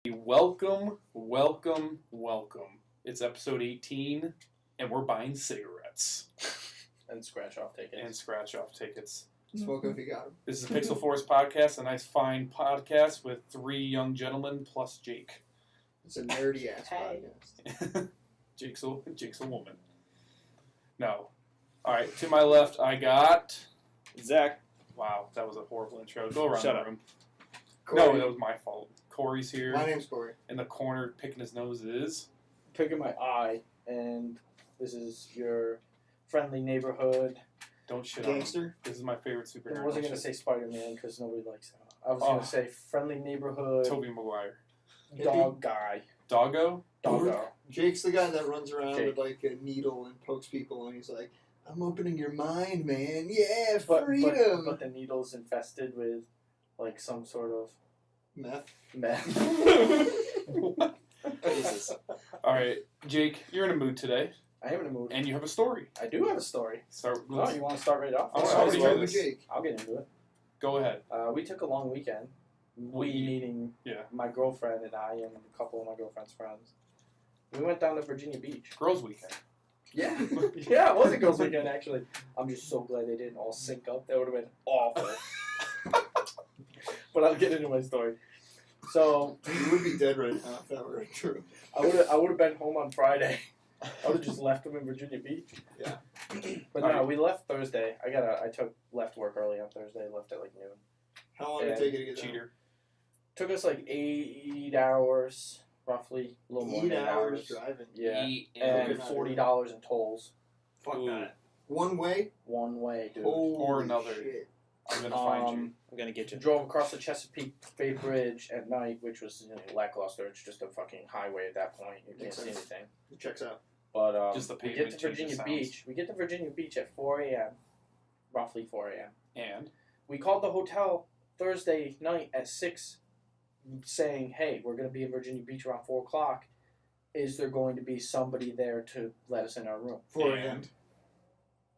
Welcome. It's episode 18, and we're buying cigarettes. And scratch-off tickets. Smoke if you got them. This is Pixel Force Podcast, a nice, fine podcast with three young gentlemen plus Jake. It's a nerdy-ass podcast. Jake's a woman. No. All right, to my left, I got... Zach. Wow, that was a horrible intro. Go around Shut the up. room. Corey. No, that was my fault. Corey's here. My name's Corey. In the corner, picking his nose is... Picking my eye, and this is your friendly neighborhood. Don't shit on him. Gangster. This is my favorite superhero. I wasn't going to say Spider-Man because nobody likes him. I was going to say friendly neighborhood. Tobey Maguire. Dog guy. Doggo? Doggo. Jake's the guy that runs around Jake. with like a needle and pokes people, and he's like, "I'm opening your mind, man. Yeah, But freedom." the needle's infested with like some sort of Meth. What? Jesus. All right, Jake, you're in a mood today, I am in a mood. and you have a story. I do have a story. Start. Oh, you want to start right off? I All wanna right, hear start this. with Jake. I'll get into it. Go ahead. We took a long weekend. We meaning Yeah. my girlfriend and I and a couple of my girlfriend's friends. We went down to Virginia Beach. Girls' weekend. Yeah, yeah, it was a girls' weekend actually. I'm just so glad they didn't all sync up. That would have been awful. But I'll get into my story. So You would be dead right now if that were true. I would have been home on Friday. I would have just left them in Virginia Beach. Yeah. But no, we left Thursday. Left work early on Thursday. Left at like noon. How long did it take you to get there? Cheater. Took us like 8 hours, roughly, a little more than 8 8 hours driving. Yeah, Eat and Okay. $40 in tolls Fuck Ooh. that. One way. one way, dude. Holy another. shit. I'm gonna find you. I'm gonna get you. Drove across the Chesapeake Bay Bridge at night, which was lackluster. It's just a fucking highway at that point. You can't Makes see sense. anything. It checks out. But Just the we pavement get to Virginia changes sounds. Beach. We get to Virginia Beach at 4 a.m. Roughly 4 a.m. And We called the hotel Thursday night at 6, saying, "Hey, we're going to be in Virginia Beach around 4 o'clock. Is there going to be somebody there to let us in our room?" 4 a.m. and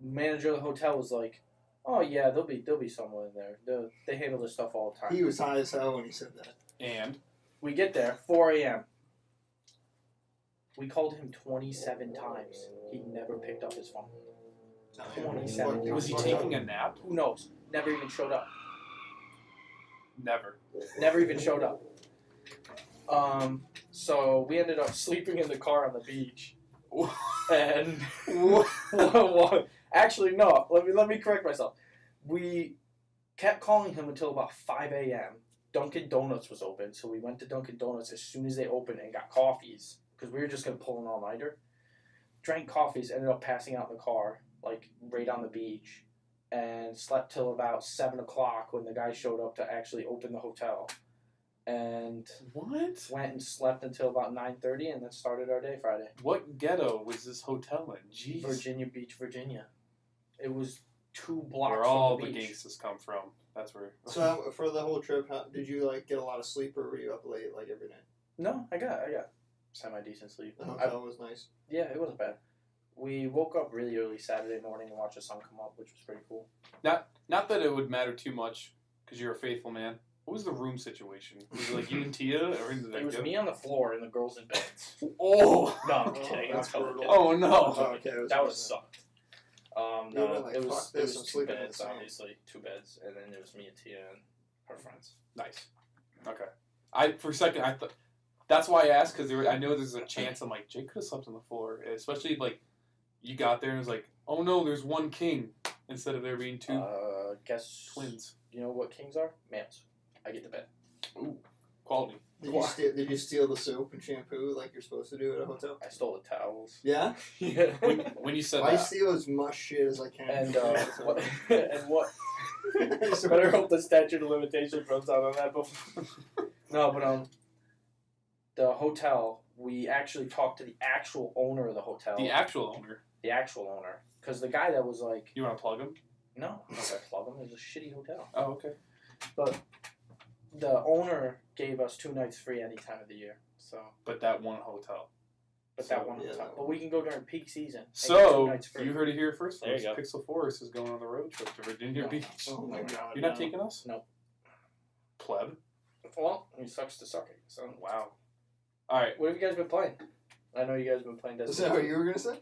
Manager of the hotel was like, "Oh yeah, there'll be someone in there. They handle this stuff all the time." He was high as hell when he said that. and We get there, 4 a.m. We called him 27 times. He never picked up his phone. 27. was he taking a nap? Who knows? Never even showed up. Never. Never even showed up. So we ended up sleeping in the car on the beach. And actually, no. Let me correct myself. We kept calling him until about 5 a.m. Dunkin' Donuts was open, so we went to Dunkin' Donuts as soon as they opened and got coffees because we were just gonna pull an all-nighter. Drank coffees, ended up passing out in the car, like right on the beach, and slept till about 7 o'clock when the guy showed up to actually open the hotel. And What? went and slept until about 9:30, and then started our day Friday. What ghetto was this hotel in? Jeez. Virginia Beach, Virginia. It was 2 blocks Where all from the the beach. gangsters come from. That's where. So for the whole trip, did you like get a lot of sleep, or were you up late like every night? No, I got semi-decent sleep. The hotel was nice. Yeah, it wasn't bad. We woke up really early Saturday morning and watched the sun come up, which was pretty cool. Not that it would matter too much because you're a faithful man. What was the room situation? Was it like you and Tia, or did that It was go? me on the floor and the girls in beds. Oh. No, I'm Oh, kidding. that's I'm totally brutal. kidding. Oh no. Oh, okay, That was sucked. You've No, been like, it was "Fuck this, I'm 2 sleeping in beds, the sand." obviously. 2 beds, and then it was me and Tia and her friends. Nice. Okay. For a second I thought that's why I asked because I know there's a chance I'm like Jake could have slept on the floor, especially if, like you got there and it was like, oh no, there's one king instead of there being 2 Guess twins. You know what kings are? Males. I get the bed. Ooh, quality. Did you steal the soap and shampoo like you're supposed to do at a hotel? I stole the towels. Yeah. Yeah. When you said I that, steal as much shit as I can. And what? Better hope the statute of limitations runs out on that before. No, but the hotel. We actually talked to the actual owner of the hotel. the actual owner. The actual owner, because the guy that was like, You want to plug him? no, I'm not gonna plug him. It was a shitty hotel. Oh, okay. But the owner gave us 2 nights free any time of the year. So, But that one hotel. but So, that one yeah, hotel. that But one. we can go during peak season. and get 2 So nights free. you heard it here first. There you go. Pixel Force is going on the road trip to Virginia No. Beach. Oh my god. You're not no. taking us? No. Pleb. Well, he sucks to suck. So Wow. All right. what have you guys been playing? I know you guys have been playing Is Destiny. that what you were gonna say?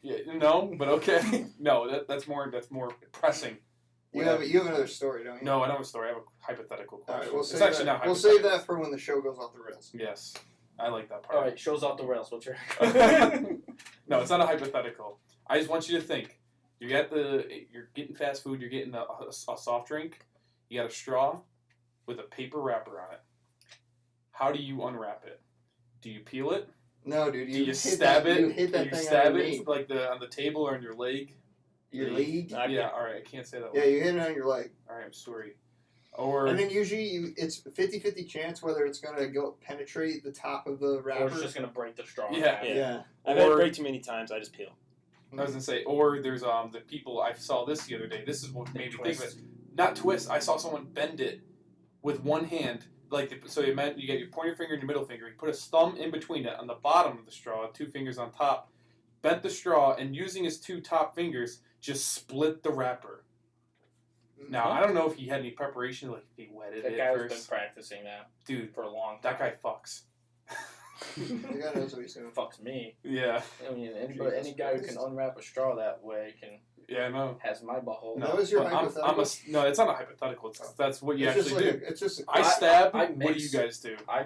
Yeah, no, but okay. No, that's more pressing. But you have another story, don't you? No, I don't have a story. I have a hypothetical All question. right, we'll It's save actually that. not We'll hypothetical. save that for when the show goes off the rails. Yes, I like that part. All right, shows off the rails. What's your? No, it's not a hypothetical. I just want you to think. You're getting fast food. You're getting a soft drink. You got a straw with a paper wrapper on it. How do you unwrap it? Do you peel it? No, dude. Do you hit stab that, it? You hit that do you thing stab on your it knee. like on the table or on your leg? Your leg. Yeah, all right. I can't say that. Yeah, word. you hit it on your leg. All right, I'm sorry. Or And then usually it's 50-50 chance whether it's gonna go penetrate the top of the wrapper. Or it's just gonna break the straw. in Yeah. half. Yeah. I've had it Or- break too many times. I just peel. I was gonna say, or there's the people I saw this the other day. This is what made me think of it. Twist. Not twist. I saw someone bend it with one hand. So you get your pointer finger and your middle finger. You put his thumb in between it on the bottom of the straw, 2 fingers on top. Bent the straw and using his 2 top fingers just split the wrapper. Now I don't know if he had any preparation, like if he wetted That it guy has been first. practicing that Dude, for a long time. that guy fucks. The guy knows what he's doing. Fucks me. Yeah, I mean, Jesus any guy who can Christ. unwrap a straw that way can yeah, I know. has my butthole. No. That was your but hypothetical? No, it's not a hypothetical. That's what you It's just actually like do. it's just. I stab. I What do mix- you guys do? I I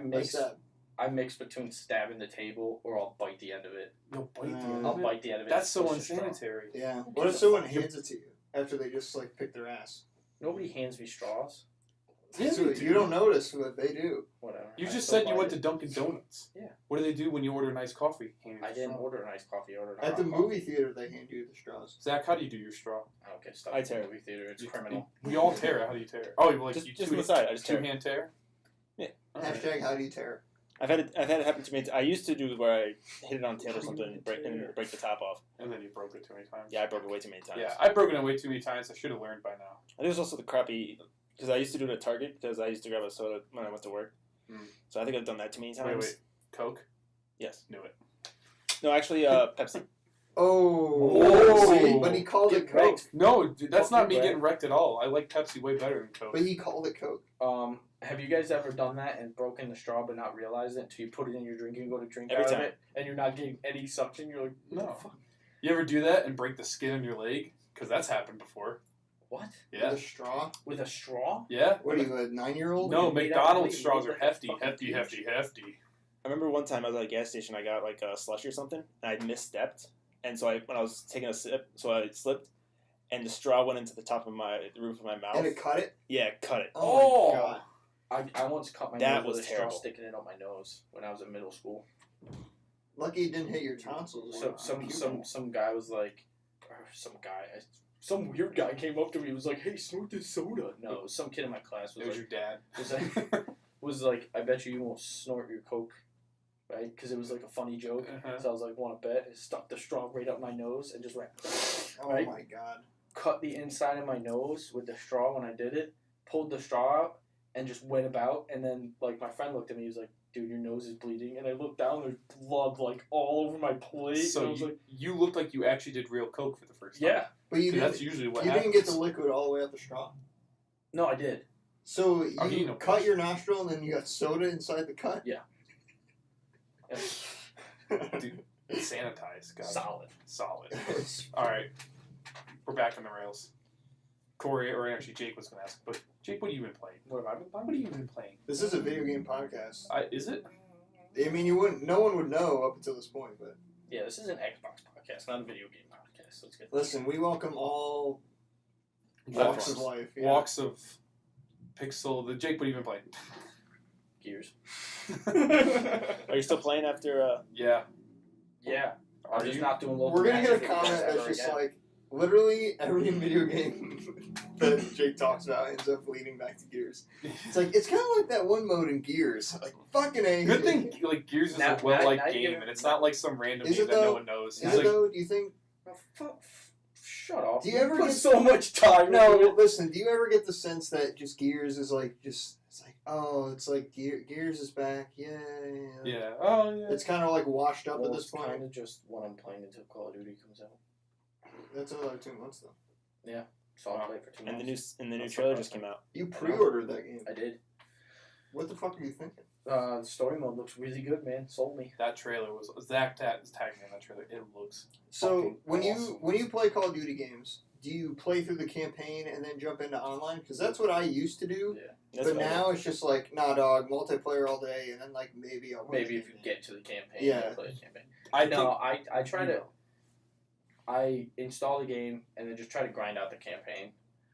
mix stab. between stabbing the table or I'll bite the end of it. You'll bite the Uh, end I'll of it? bite the end of it. That's so Push the straw. unsanitary. Yeah. What if someone hands it to you after they just like pick their ass? Nobody hands me straws. Yeah, So they do. you don't notice what they do. Whatever. You I just still said you bite went it. to Dunkin' Donuts. Yeah. What do they do when you order a nice coffee? Hand you I the didn't straw. order a nice coffee. I ordered a At the hot movie theater, they hand you the straws. Zach, how do you do your straw? coffee. I don't get stuff I in the tear it. movie theater. It's You- criminal. We all tear it. How do you tear it? Oh, like Just you on the side. I just tear it. 2-hand tear? Yeah. All right. Hashtag how do you tear? I've had it happen to me. I used to do where I hit it on the table or something and break the top off. And then you broke it too many times. Yeah, I broke it way too many times. Yeah, I've broken it way too many times. I should have learned by now. I think it was also the crappy because I used to do it at Target because I used to grab a soda when I went to work. Mm. So I think I've done that too many times. Wait. Coke? Yes. Knew it. No, actually, Pepsi. Oh, Oh. see, but he called it Get Coke. wrecked. No, dude, that's Fuck not you, me Brad. getting wrecked at all. I like Pepsi way better than Coke. But he called it Coke. Have you guys ever done that and broken the straw but not realized it until you put it in your drink and go to drink Every out time. of it and you're not getting any suction? You're like, what No. the fuck? You ever do that and break the skin on your leg? Because that's happened before. What? Yeah. With a straw. With a straw? Yeah. What are you, a 9-year-old? No, You made out- McDonald's you straws made are like a hefty. fucking Hefty, peach. hefty, hefty. I remember one time I was at a gas station. I got like a slushie or something, and I misstepped. And so when I was taking a sip, so I slipped, and the straw went into the roof of my mouth. And it cut it? Yeah, it cut it. Oh, my God. I once cut my That nose was with a straw terrible. sticking it up my nose when I was in middle school. Lucky it didn't hit your tonsils. So some guy was like, or some weird guy came up to me and was like, "Hey, snort this soda." No, it was some kid in my class It was your dad. was like, "I bet you won't snort your Coke," right? Because it was like a funny joke. Uh-huh. So I was like, "Want to bet?" And stuck the straw right up my nose and just went. Oh, right? my God. Cut the inside of my nose with the straw when I did it. Pulled the straw out and just went about. And then like my friend looked at me. He was like, "Dude, your nose is bleeding." And I looked down. There's blood like all over my plate. and I So was like, you looked like you actually did real Coke for the first time. "Yeah, But you See, that's didn't, usually what you happens. didn't get the liquid all the way out the straw. no, I did." So Oh, you you know cut first. your nostril and then you got soda inside the cut? Yeah. Dude, it's sanitized, guys. Solid. All right. We're back on the rails. Corey, or actually Jake was going to ask, but Jake, what have you been playing? What have I been playing? What have you been playing? This is a video game podcast. Is it? I mean, no one would know up until this point, but Yeah, this is an Xbox podcast, not a video game podcast. Let's get listen, we welcome all walks of life. Yeah. Walks of Pixel. Jake, what have you been playing? Gears. Are you still playing after? Yeah. Yeah. Are I'm just you? not doing local We're gonna get a matches with comment you guys that's ever just again. like literally every video game that Jake talks about ends up leading back to Gears. It's like it's kind of like that one mode in Gears. Like fucking A. Good thing, like, Gears is Now- a well-liked now you game, get- and it's not like some random Is game it that no though? one knows. Is It's it like, though? Do you think? Shut up. Do you ever put get- so much time No, into it? listen. Do you ever get the sense that just Gears is like just? It's like it's like Gears is back. Yeah. yeah. Oh, yeah. It's kind of like washed up Well, at this it's point. kind of just what I'm playing until Call of Duty comes out. That's another 2 months though. So I'll Wow. play it for 2 And months. the new That's trailer not just came out. You pre-ordered that game. I did. What the fuck are you thinking? The story mode looks really good, man. Sold me. That trailer was Zach tagged me in that trailer. It looks So fucking when awesome. you play Call of Duty games, do you play through the campaign and then jump into online? Because that's what I used to do. Yeah. That's But what I now it's just like, nah, dog, multiplayer all day, and then like maybe I'll. Maybe if you get to the campaign, Yeah. you play the campaign. I I try to. I install the game and then just try to grind out the campaign,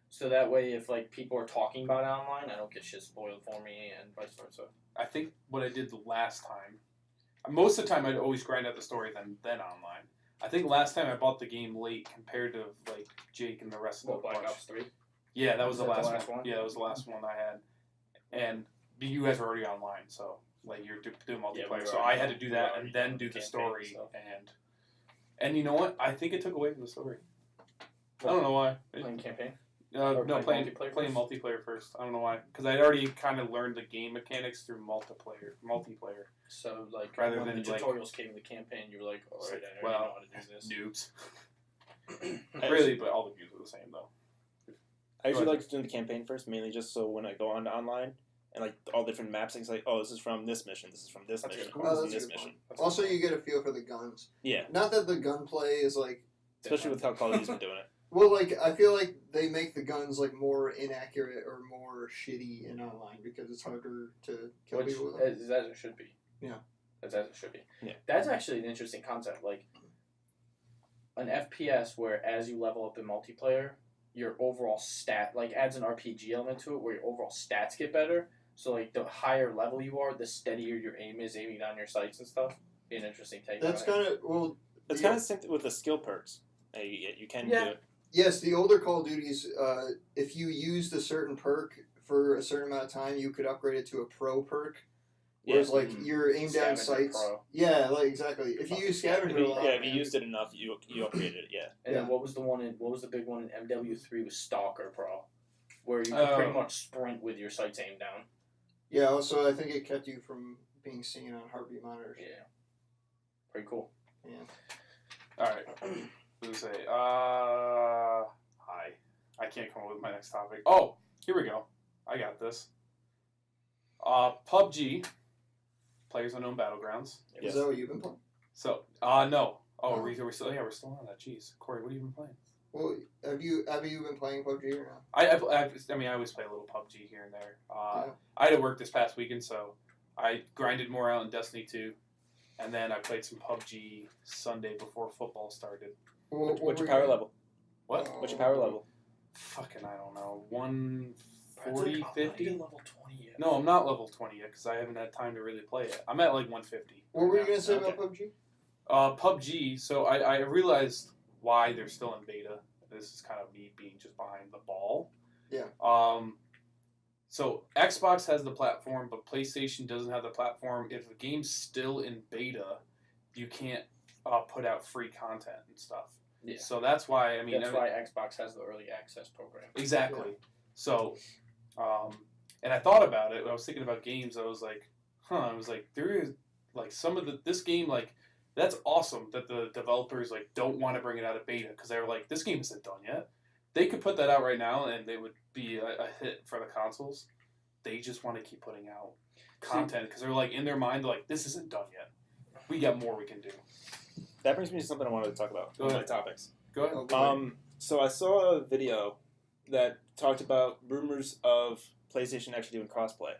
so that way if like people are talking about it online, I don't get shit spoiled for me and vice versa. I think what I did the last time, most of the time I'd always grind out the story then online. I think last time I bought the game late compared to like Jake and the rest of the Black bunch. Ops 3? Yeah, that was Is the that the last last one. one? Yeah, that was the last one I had, and you guys were already online, so like you're doing multiplayer. we were so already- I had to do we were that already and then doing do the the campaign story stuff. and you know what? I think it took away from the story. I don't know why. Playing campaign? No, playing playing multiplayer multiplayer first. I don't know why. Because I'd already kind of learned the game mechanics through multiplayer. So like Rather when than, the like- tutorials came in the campaign, you were like, all right, I Well, already know how to do this. Noobs. Really, but all the views are the same though. I usually Go like ahead. doing the campaign first, mainly just so when I go on to online and like all different maps, it's like, oh, this is from this mission, this is from this That's mission, good. this is Oh, from that's this a good mission. point. Also, you get a feel for the guns. Yeah, Not that the gunplay is like. especially with how Call of Duty's been doing it. Well, like I feel like they make the guns like more inaccurate or more shitty in online because it's harder to kill Which people with them. is as it should be. Yeah. That's as it should be. Yeah. That's actually an interesting concept. Like an FPS where as you level up in multiplayer, your overall stat like adds an RPG element to it where your overall stats get better. So like the higher level you are, the steadier your aim is aiming down your sights and stuff. Be an interesting take. That's on it. kind of well. It's the- kind of the same thing with the skill perks. You can Yeah. do it. Yes, the older Call of Duties, if you used a certain perk for a certain amount of time, you could upgrade it to a pro perk. Whereas, Yeah. like, your aim down Scavenger sights. Pro. Yeah, like, exactly. If you use Scavenger a lot, If you used it enough, you upgraded it. Yeah. And then Yeah. what was the big one in MW3 was Stalker Pro, where you could pretty much sprint with your sights aimed down. Yeah, also, I think it kept you from being seen on heartbeat monitors. Yeah. Pretty cool. Yeah. Alright. What do we say? Hi. I can't come up with my next topic. Oh, here we go. I got this. PUBG. Players Unknown Battlegrounds. Yes. Is that what you've been playing? So, no. Oh, Oh. we're still on that. Jeez. Corey, what have you been playing? Well, have you been playing PUBG or not? I always play a little PUBG here and there. Yeah. I had to work this past weekend, so I grinded more out in Destiny 2, and then I played some PUBG Sunday before football started. What What's were your power you- level? What? What's your power level? Fucking, I don't know. 140, Brad's like, 50? I'm not even level 20 yet. No, I'm not level 20 yet because I haven't had time to really play it. I'm at like 150. What were you right going to say Okay. about PUBG? PUBG, so I realized why they're still in beta. This is kind of me being just behind the ball. Yeah. So Xbox has the platform, but PlayStation doesn't have the platform. If a game's still in beta, you can't put out free content and stuff. Yeah. So that's why, That's why Xbox has the early access program. Exactly. So, and I thought about it. When I was thinking about games, I was like, I was like, there is like some of this game, like that's awesome that the developers like don't want to bring it out of beta because they're like, this game isn't done yet. They could put that out right now and it would be a hit for the consoles. They just want to keep putting out content because they're like in their mind, like this isn't done yet. We got more we can do. That brings me to something I wanted to talk about. Go One of ahead. my topics. Go ahead. Oh, go ahead. So I saw a video that talked about rumors of PlayStation actually doing crossplay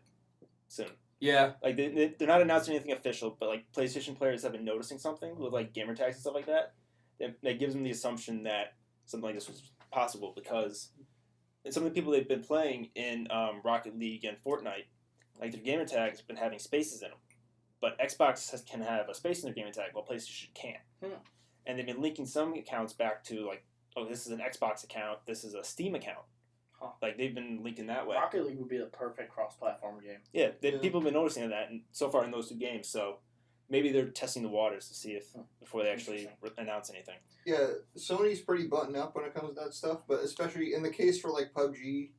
soon. Yeah. Like they're not announcing anything official, but like PlayStation players have been noticing something with like gamer tags and stuff like that. That gives them the assumption that something like this was possible because some of the people they've been playing in Rocket League and Fortnite, like their gamer tags have been having spaces in them. But Xbox can have a space in their gamer tag, while PlayStation can't. And they've been linking some accounts back to like, oh, this is an Xbox account, this is a Steam account. Huh. Like they've been linking that way. Rocket League would be the perfect cross-platform game. Yeah, Yeah. people have been noticing that, and so far in those two games. So maybe they're testing the waters to see if before they actually announce anything. Yeah, Sony's pretty buttoned up when it comes to that stuff, but especially in the case for like PUBG,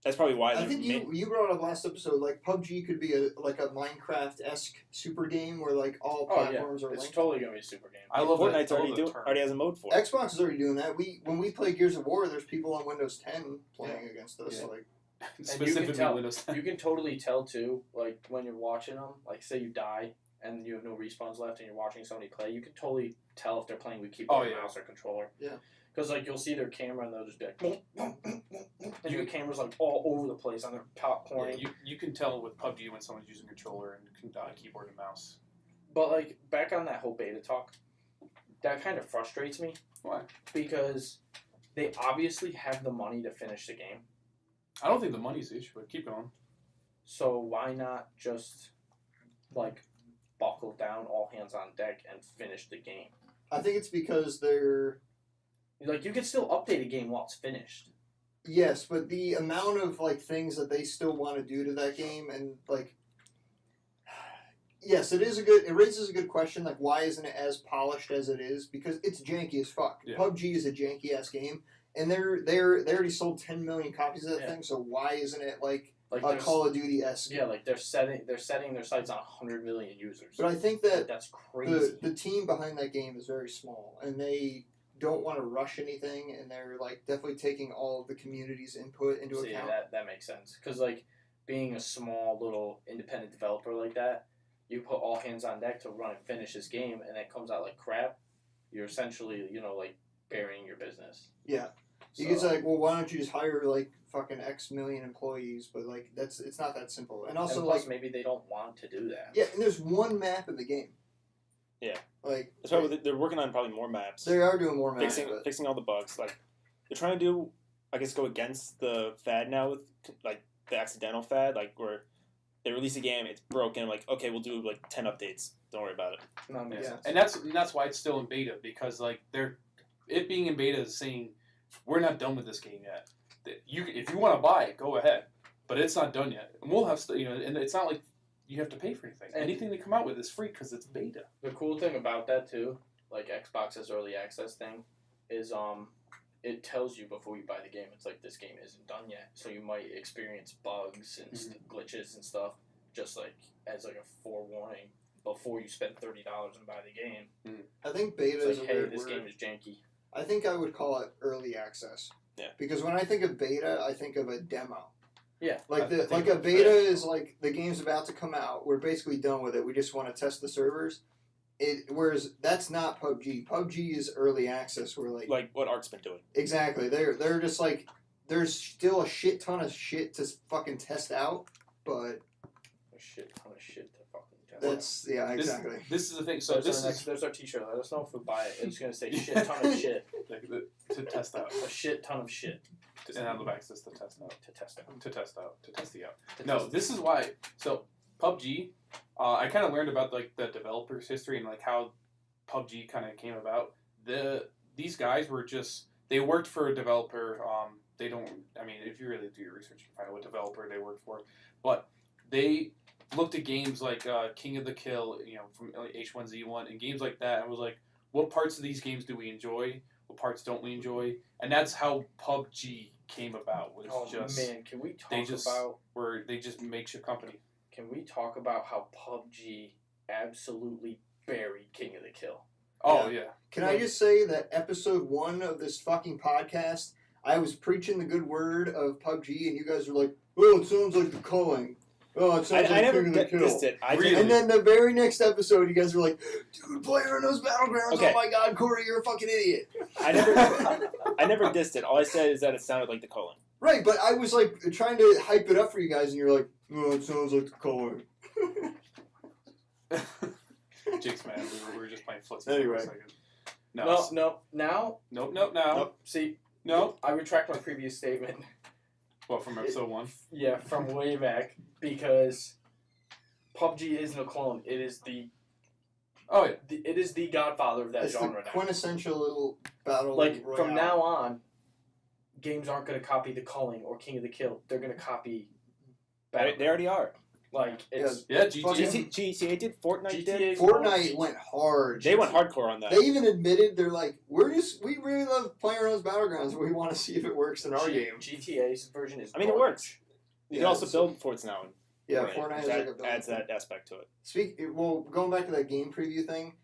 That's probably why. I think you brought up last episode like PUBG could be a Minecraft-esque super game where like all platforms are It's linked. totally gonna be a super game. I love Fortnite's that. already has a mode for it. Xbox is already doing that. When we play Gears of War, there's people on Windows 10 playing against us. Yeah. Like Specifically tell. Windows 10. You can totally tell too, like when you're watching them. Like say you die and you have no respawns left, and you're watching somebody play. You can totally tell if they're playing with keyboard, mouse, or controller. Yeah. Because like you'll see their camera and they'll just be like, and your camera's like all over the place on their popcorn. Yeah, you can tell with PUBG when someone's using controller and keyboard and mouse. But like back on that whole beta talk, that kind of frustrates me. Why? Because they obviously have the money to finish the game. I don't think the money's the issue, but keep going. So why not just like buckle down, all hands on deck, and finish the game? I think it's because they're... Like, you can still update a game while it's finished. Yes, but the amount of, like, things that they still want to do to that game, and, like... Yes, it raises a good question, like, why isn't it as polished as it is? Because it's janky as fuck. Yeah. PUBG is a janky-ass game, and they already sold 10 million copies of that thing, so why isn't it, like a Call of Duty-esque? Yeah, like, they're setting their sights on 100 million users. But I think that that's crazy. the team behind that game is very small, and they don't want to rush anything, and they're like definitely taking all of the community's input into account. That makes sense. Because like being a small little independent developer like that, you put all hands on deck to run and finish this game, and it comes out like crap. You're essentially like burying your business. Yeah, you get like, well, why don't you just hire like fucking X million employees? But like it's not that simple. And also plus, like maybe they don't want to do that. Yeah, and there's one map in the game. Yeah. Like that's why they're working on probably more maps. They are doing more maps. Fixing all the bugs. Like they're trying to do, I guess, go against the fad now with like the accidental fad, like where they release a game, it's broken. Like, okay, we'll do like 10 updates. Don't worry about it. No, yeah. And that's why it's still in beta, because like it being in beta is saying we're not done with this game yet. If you want to buy it, go ahead, but it's not done yet. And we'll have and it's not like you have to pay for anything. Anything they come out with is free because it's beta. The cool thing about that too, like Xbox's early access thing, is it tells you before you buy the game. It's like, this game isn't done yet, so you might experience bugs and glitches and stuff, just like as like a forewarning before you spend $30 and buy the game. I think beta is like, hey, this game is janky. I think I would call it early access. Yeah. Because when I think of beta, I think of a demo. Yeah. Like a beta is like the game's about to come out. We're basically done with it. We just want to test the servers. Whereas that's not PUBG. PUBG is early access. Where like what Ark's been doing. Exactly. They're just like, there's still a shit ton of shit to fucking test out, but a shit ton of shit to fucking test that's out. Yeah, exactly. This is the thing. So there's our t-shirt. Let us know if we buy it. It's gonna say shit ton of shit to test out. A shit ton of shit. And on the back says to test out. To test out. To test out. To test the out. No, this is why. So PUBG, I kind of learned about like the developer's history and like how PUBG kind of came about. These guys were they worked for a developer. They don't. I mean, if you really do your research, you can find out what developer they worked for. But they looked at games like King of the Kill, from H1Z1, and games like that, and was like, what parts of these games do we enjoy? What parts don't we enjoy? And that's how PUBG came about. Can we talk about where they just makeshift company? Can we talk about how PUBG absolutely buried King of the Kill? Oh yeah. Can I just say that episode 1 of this fucking podcast, I was preaching the good word of PUBG, and you guys were like, "Oh, it sounds like The Culling. Oh, it sounds like King of the Kill." Dissed it. And then the very next episode, you guys were like, "Dude, Player Unknown Battlegrounds. Okay. Oh my God, Corey, you're a fucking idiot." I never dissed it. All I said is that it sounded like The Culling. Right, but I was like trying to hype it up for you guys, and you're like, "Oh, it sounds like The Culling." Jake's mad. We were just playing footsie Anyway. for a second. No. Now. Nope. See. No. I retract my previous statement. What, from episode 1? Yeah, from way back, because PUBG isn't a clone. It is the. Oh yeah. It is the godfather of that It's genre the now. quintessential battle Like royale. from now on, games aren't going to copy The Culling or King of the Kill. They're going to copy. They already are. Like it's GTA did. Fortnite did. Fortnite went hard. They went hardcore on that. They even admitted they're like, we really love Player Unknown Battlegrounds, but we want to see if it works in our game. GTA's version is. I mean, it works. You can also build forts now. Yeah, Fortnite is like a build. Adds that aspect to it. Going back to that game preview thing,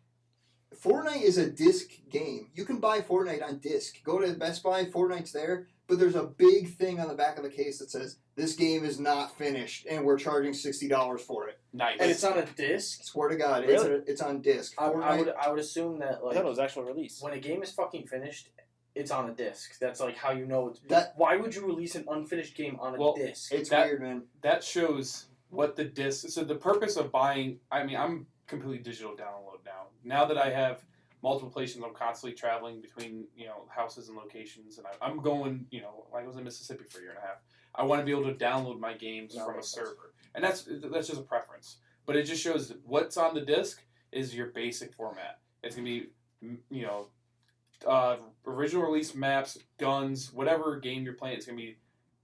Fortnite is a disc game. You can buy Fortnite on disc. Go to Best Buy, Fortnite's there, but there's a big thing on the back of the case that says, this game is not finished, and we're charging $60 for it. Nice. And it's on a disc? Swear to God, Really? it's on disc. I would assume that, I like, thought it was actual release. when a game is fucking finished, it's on a disc. That's, like, how you know it's... That- Why would you release an unfinished game on a disc? It's That- weird, man. That shows what the disc. So the purpose of buying. I mean, I'm completely digital download now. Now that I have multiple places, I'm constantly traveling between houses and locations, and I'm going. I was in Mississippi for a year and a half. I want to be able to download my games from a server, and that's just a preference. But it just shows that what's on the disc is your basic format. It's gonna be original release maps, guns, whatever game you're playing. It's gonna be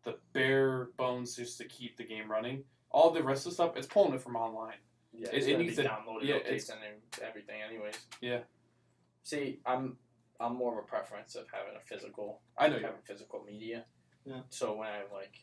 the bare bones just to keep the game running. All the rest of the stuff, it's pulling it from online. Yeah, it it's going to needs be to- downloaded, yeah, updates, and everything anyways. Yeah. See, I'm more of a preference of having a physical... I know you. having physical media. Yeah. So when I be like,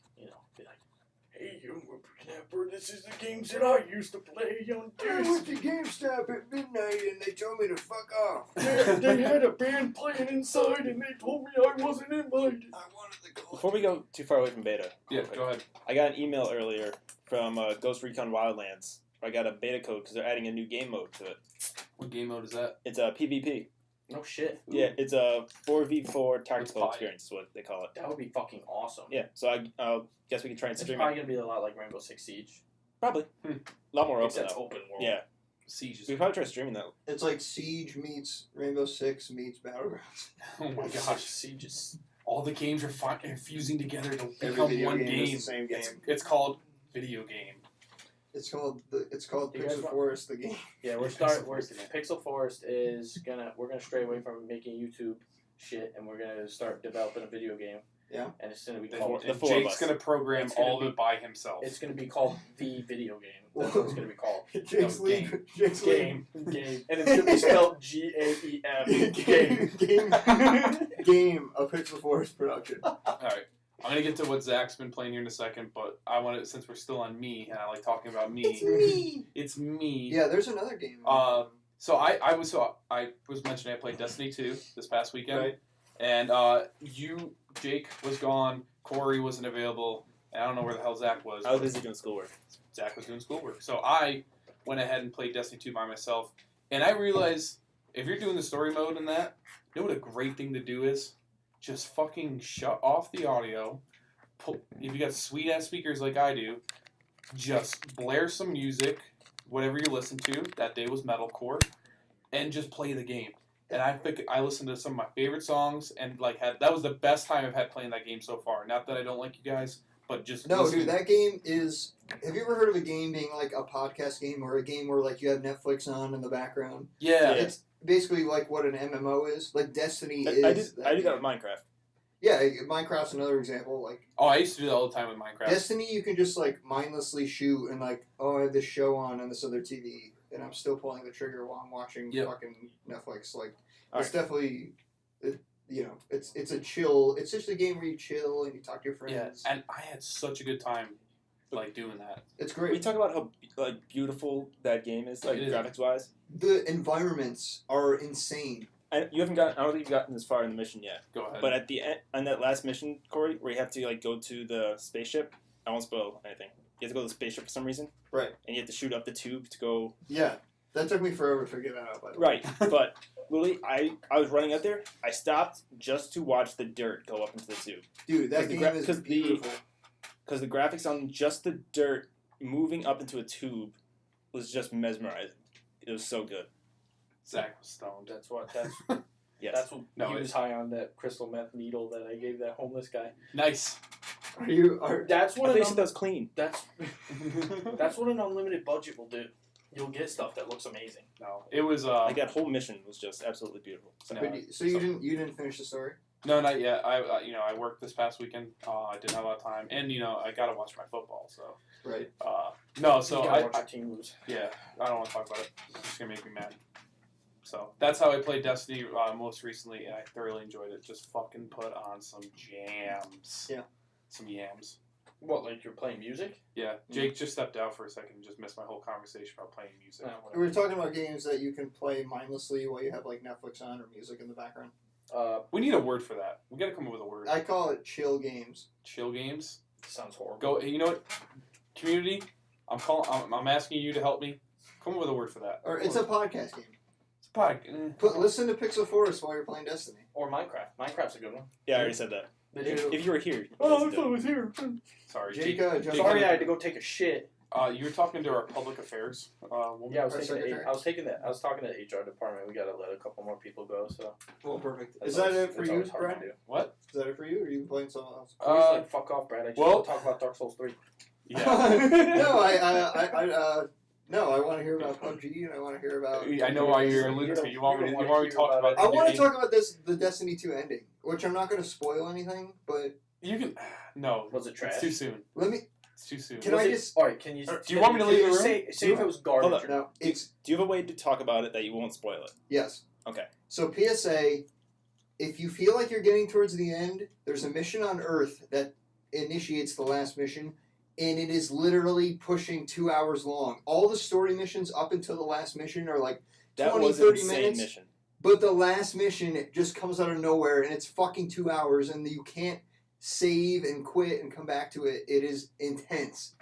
hey, young whippersnapper, this is the games that I used to play on I disc. went to GameStop at midnight and they told me to fuck off. They had a band playing inside and they told me I wasn't invited. I wanted to go. Before we go too far away from beta, Yeah, go ahead. I got an email earlier from Ghost Recon Wildlands. I got a beta code because they're adding a new game mode to it. What game mode is that? It's a PvP. No shit. Yeah, it's a 4v4 tactical pie? experience is what they call it. That would be fucking awesome. Yeah, so I guess we can try and It's stream probably it. going to be a lot like Rainbow Six Siege. Probably. A lot more open Except though. open world. Yeah, Siege. Is we could probably try streaming that. It's like Siege meets Rainbow Six meets Battlegrounds. Oh my Gosh, gosh! Siege is... All the games are fusing together to Every become video one game is game. the same game. It's called video game. It's called You guys Pixel want- Forest, the game. Yeah, Pixel Forest is we're gonna stray away from making YouTube shit, and we're gonna start developing a video game. Yeah. And it's gonna be And called. the four of Jake's us. gonna program It's gonna all of be- it by himself. It's gonna be called the video game. That's what it's gonna be called. Jake's No, League. game. Jake's League. Game, and it's gonna be spelled GAEM. Game of Pixel Forest production. All right. I'm gonna get to what Zach's been playing here in a second, but I want to, since we're still on me and I like talking about me. It's me. It's me. Yeah, there's another game. So I was mentioning I played Destiny 2 this past weekend, Right. and Jake was gone, Corey wasn't available, and I don't know where the hell Zach was. I was busy doing schoolwork. Zach was doing schoolwork, so I went ahead and played Destiny 2 by myself, and I realized if you're doing the story mode in that, you know what a great thing to do is? Just fucking shut off the audio. If you got sweet ass speakers like I do, just blare some music, whatever you listen to. That day was metalcore, and just play the game. And I listened to some of my favorite songs, and that was the best time I've had playing that game so far. Not that I don't like you guys, but just No, listening. dude, that game is. Have you ever heard of a game being like a podcast game or a game where like you have Netflix on in the background? Yeah. It's basically like what an MMO is. Like Destiny is. I do that with Minecraft. Yeah, Minecraft's another example. Like Oh, I used to do that all the time with Minecraft. Destiny, you can just like mindlessly shoot and like, oh, I have this show on this other TV, and I'm still pulling the trigger while I'm watching Yep. fucking Netflix. Like, All it's definitely, it's a chill. It's just a game where you chill and you talk to your Yeah, friends. and I had such a good time, doing that. It's We great. talk about how beautiful that game is, It is. graphics wise. The environments are insane. I don't think you've gotten this far in the mission yet. Go ahead. But at the end, on that last mission, Corey, where you have to go to the spaceship, I won't spoil anything. You have to go to the spaceship for some reason, Right. and you have to shoot up the tube to go. Yeah, that took me forever to figure that out. By the way. Right, but literally, I was running out there. I stopped just to watch the dirt go up into the tube Dude, that 'Cause the game gra- is 'cause the- beautiful. because the graphics on just the dirt moving up into a tube was just mesmerizing. It was so good. Zach was stoned. Yes. That's what No, he it- was high on, that crystal meth needle that I gave that homeless guy. Nice. That's I what thought an you said that was clean. that's what an unlimited budget will do. You'll get stuff that looks amazing. No, it was Like that whole mission was just absolutely beautiful. So, No. So you didn't finish the story? No, not yet. I worked this past weekend. I didn't have a lot of time, and I gotta watch my football. So Right. no, so you I gotta watch your team lose. yeah, I don't want to talk about it. It's just gonna make me mad. So that's how I played Destiny most recently, and I thoroughly enjoyed it. Just fucking put on some jams. Yeah. Some yams. What, like you're playing music? Yeah, Jake just stepped out for a second and just missed my whole conversation about playing music. We were talking about games that you can play mindlessly while you have like Netflix on or music in the background. We need a word for that. We got to come up with a word. I call it chill games. Chill games. Sounds horrible. Go. You know what? Community. I'm asking you to help me. Come up with a word for that. Or it's a podcast game. It's a podcast. Listen to Pixel Forest while you're playing Destiny. Or Minecraft. Minecraft's a good one. Yeah, I already said that. If you were here. Oh, I thought it was here. Sorry, Jake. Sorry, I had to go take a shit. You were talking to our public affairs woman. Yeah, I was talking to the HR department. We gotta let a couple more people go. So. Well, perfect. Is that it for you, Brad? What? Is that it for you, or are you playing something else? Fuck off, Brad. I just want to talk about Dark Souls 3. Yeah. No, I want to hear about PUBG, and I want to hear about. I know why you're alluding to. You want me to talk about. I want to talk about the Destiny 2 ending, which I'm not going to spoil anything, but you can. No. Was it trash? It's too soon. It's too soon. Can I just? All right. Can you? Do you want me to leave the room? Say if it was garbage. No. Do you have a way to talk about it that you won't spoil it? Yes. Okay. So PSA, if you feel like you're getting towards the end, there's a mission on Earth that initiates the last mission, and it is literally pushing 2 hours long. All the story missions up until the last mission are like 20, 30 minutes. Mission. But the last mission, it just comes out of nowhere, and it's fucking 2 hours, and you can't save and quit and come back to it. It is intense.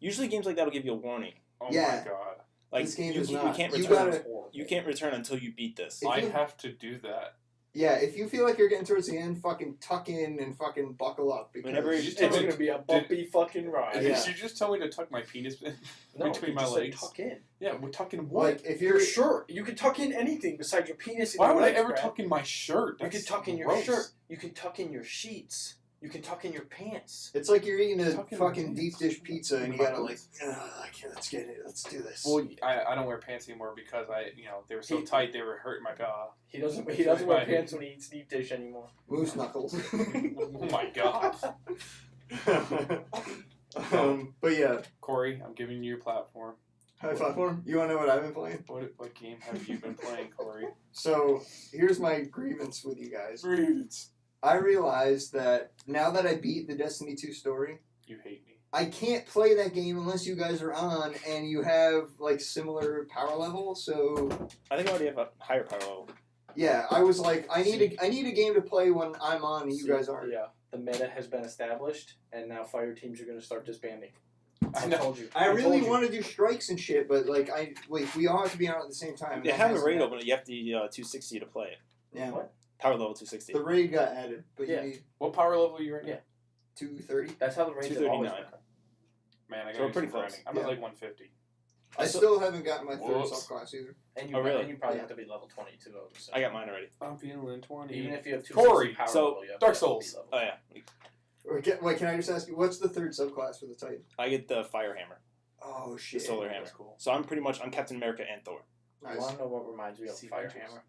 Usually games like that will give you a warning. Oh Yeah. my god. Like this game you, is you not. can't You return. gotta- You can't return until you beat this. If I you- have to do that. Yeah, if you feel like you're getting towards the end, fucking tuck in and fucking buckle up. Because Whenever you It's gonna be a bumpy fucking ride. Yeah. Did you just tell me to tuck my penis between my just said legs? tuck in. Yeah, we're tucking what? like if you're Sure, you can tuck in anything besides your penis. And Why your would I legs, ever Brad. tuck in my shirt? You can That's tuck in your gross. shirt. You can tuck in your sheets. You can tuck in your pants. it's like you're eating a Tuck in fucking my deep pants. dish pizza and you My gotta like, pants. okay, let's get it, let's do this. Well, I don't wear pants anymore because they were so tight they were hurting my He doesn't wear pants when he eats deep dish anymore. Moose knuckles. Oh my god. But yeah, Corey, I'm giving you your platform. high platform. You wanna know what I've been playing? What game have you been playing, Corey? So here's my grievance with you guys. Grievance. I realized that now that I beat the Destiny 2 story, You hate me. I can't play that game unless you guys are on and you have like similar power level. So I think I already have a higher power level. yeah, I was like, I need a game to play when I'm on and you guys aren't. Yeah, the meta has been established, and now fire teams are going to start disbanding. I told you. I really told you. want to do strikes and shit, but like we all have to be on at the same time. They have a raid open. You have the 260 to play it. Yeah, What? Power level 260. the raid got added, but Yeah. you need What power level are you right now? Yeah. 230. That's how the raids have always 239. been. Man, I So got we're pretty pretty close. I'm Yeah. at like 150. I still haven't gotten my third Whoops. subclass either. And you, Oh, really? and you probably Yeah. have to be level 22. So. I got mine already. I'm feeling 20. Even if you have 260 Corey, power so, level, you have Dark to be Souls. level. Oh yeah. Wait, can I just ask you, what's the third subclass for the Titan? I get the fire hammer, Oh the shit! solar hammer. That's cool. So I'm Captain America and Thor. You Nice. want to know what reminds me of See Fire Avengers. Hammer?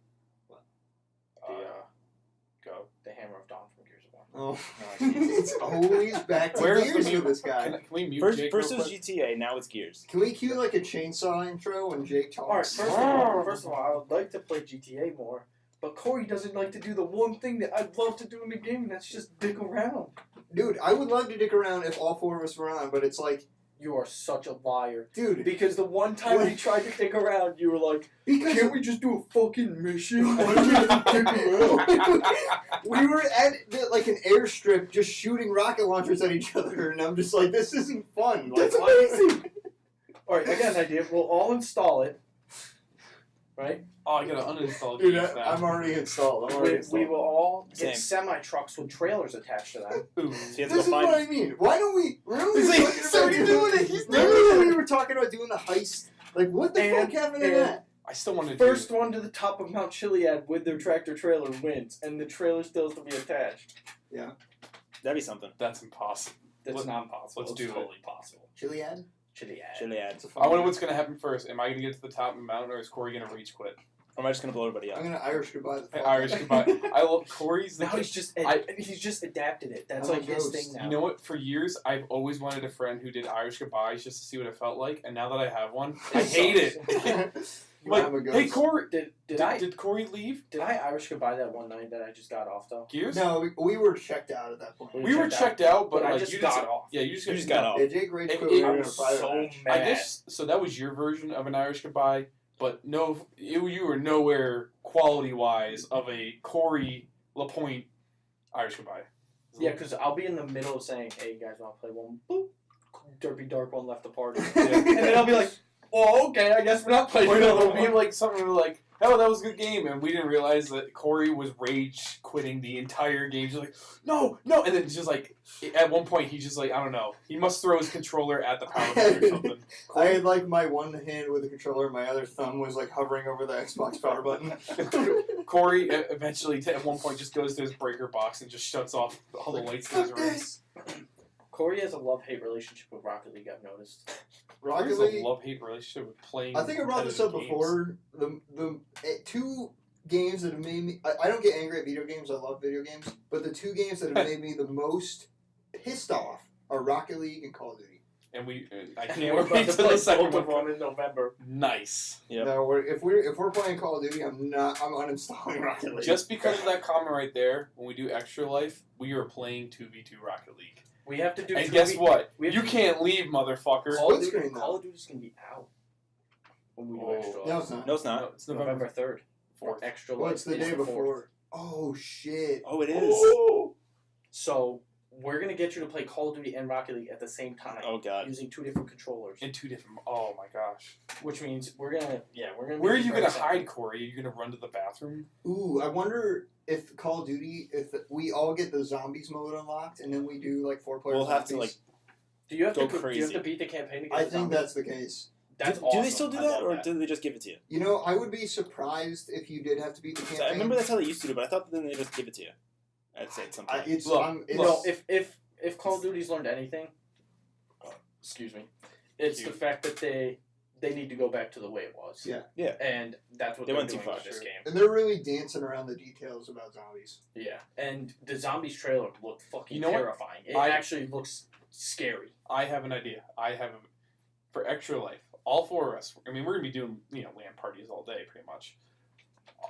Go. The Hammer of Dawn from Gears of War. Oh, Oh, it's always back to Where's Gears the mute? with this guy. Can we mute First Jake it was real quick? GTA, now it's Gears. Can we cue like a chainsaw intro when Jake talks? Alright, first of all, I would like to play GTA more, but Corey doesn't like to do the one thing that I'd love to do in the game, and that's just dick around. Dude, I would love to dick around if all four of us were on, but it's like, You are such a liar. dude, Because the one time we tried to dick around, you were like, because can't we just do a fucking mission? Why do we have to dick around? we were at like an airstrip just shooting rocket launchers at each other, and I'm just like, this isn't fun. Like, That's amazing! Alright, I got an idea. We'll all install it. Right? Oh, I gotta uninstall Dude, games now. I'm already installed. We will all get Same. semi-trucks with trailers attached to them. Ooh. So you have to This go is what find. I mean. Why don't we? Remember we He's were like, talking so about you're doing it, he's Remember doing when we were talking about doing the heist? Like, what the And- fuck happened to and- that? I still want to First do one to the top of Mount Chiliad with their tractor trailer wins, and the trailer still has to be attached. That'd be something. That's impossible. That's Let- not possible. let's It's do it. totally possible. Chiliad? Chiliad. Chiliad. It's a fun I wonder game. what's gonna happen first. Am I gonna get to the top of the mountain, or is Corey gonna reach quit? Or am I just gonna blow everybody I'm up? gonna Irish goodbye the fuck Irish out. goodbye. I love Corey's. Now he's just adapted it. That's I'm a like his ghost. thing now. You know what? For years, I've always wanted a friend who did Irish goodbyes just to see what it felt like. And now that I have one, I hate it. Like, I'm a ghost. hey, Corey. Did Corey leave? I Irish goodbye that one night that I just got off though? Gears? No, we were checked out at that point. We were checked out, but I like, just you got off. Yeah, you You just just got off. Yeah, Jake Rage It- quit. it- We were I in a was private so match. mad. I guess so. That was your version of an Irish goodbye, but no, you were nowhere quality wise of a Corey LaPointe Irish goodbye. Yeah, because I'll be in the middle of saying, "Hey, you guys want to play one?" Boop, derpy dark one left the party, and then I'll be like, "Oh, okay, I guess we're not playing." Or no, another there'll be one." like something like, "Oh, that was a good game," and we didn't realize that Corey was rage quitting the entire game. He's like, "No, no," and then it's just like at one point he's just like, I don't know, he must throw his controller at the power button or something. I had like my one hand with the controller, my other thumb was like hovering over the Xbox power button. Corey eventually at one point just goes to his breaker box and just shuts off all the lights in his Fuck room. this. Corey has a love-hate relationship with Rocket League. I've noticed. Rocket There's League. a love-hate relationship with playing. I think I brought this up competitive before. The two games that have made me. I don't get angry at video games. I love video games. But the two games that have made me the most pissed off are Rocket League and Call of Duty. And I And can't we're wait about to till play the second both of one. them in November. Nice. Yep. No, if we're playing Call of Duty, I'm uninstalling Rocket League. Just because of that comment right there, when we do Extra Life, we are playing 2v2 Rocket League. We have to do. And guess what? we have You to- can't leave, motherfucker. Call of Split Duty. screen, though. Call of Duty's gonna be out when we do Oh. Extra Life. No, it's not. No, it's not. No, it's November November 3rd. 4th. Extra Well, Life. it's the is day 4th. before. Oh shit! Oh, it is. Oh. So we're gonna get you to play Call of Duty and Rocket League at the same time. Oh god. Using two different controllers, In two different. Oh my gosh. which means we're gonna. Where are you very gonna excited. hide, Corey? Are you gonna run to the bathroom? Ooh, I wonder if Call of Duty, if we all get the zombies mode unlocked, and then we do like 4 players. We'll have to zombies. Do you have Go to? Do you crazy. have to beat the campaign to get I the think zombies? that's the case. That's do awesome. they still do I that, love or do they just give it to you? You know, I would be surprised if you did have to beat the 'Cause campaign. I remember that's how they used to do, but I thought then they just give it to you. I'd say at some point. It's, Look, it's No, if Call of Duty's learned anything, excuse me, it's the fact that they need to go back to the way it was. Yeah. Yeah. And that's what They they're went too doing far. with this game. and they're really dancing around the details about zombies. Yeah. And the zombies trailer looked fucking You know what? terrifying. It I- actually looks scary. I have an idea. For Extra Life, all 4 of us. I mean, we're gonna be doing LAN parties all day, pretty much.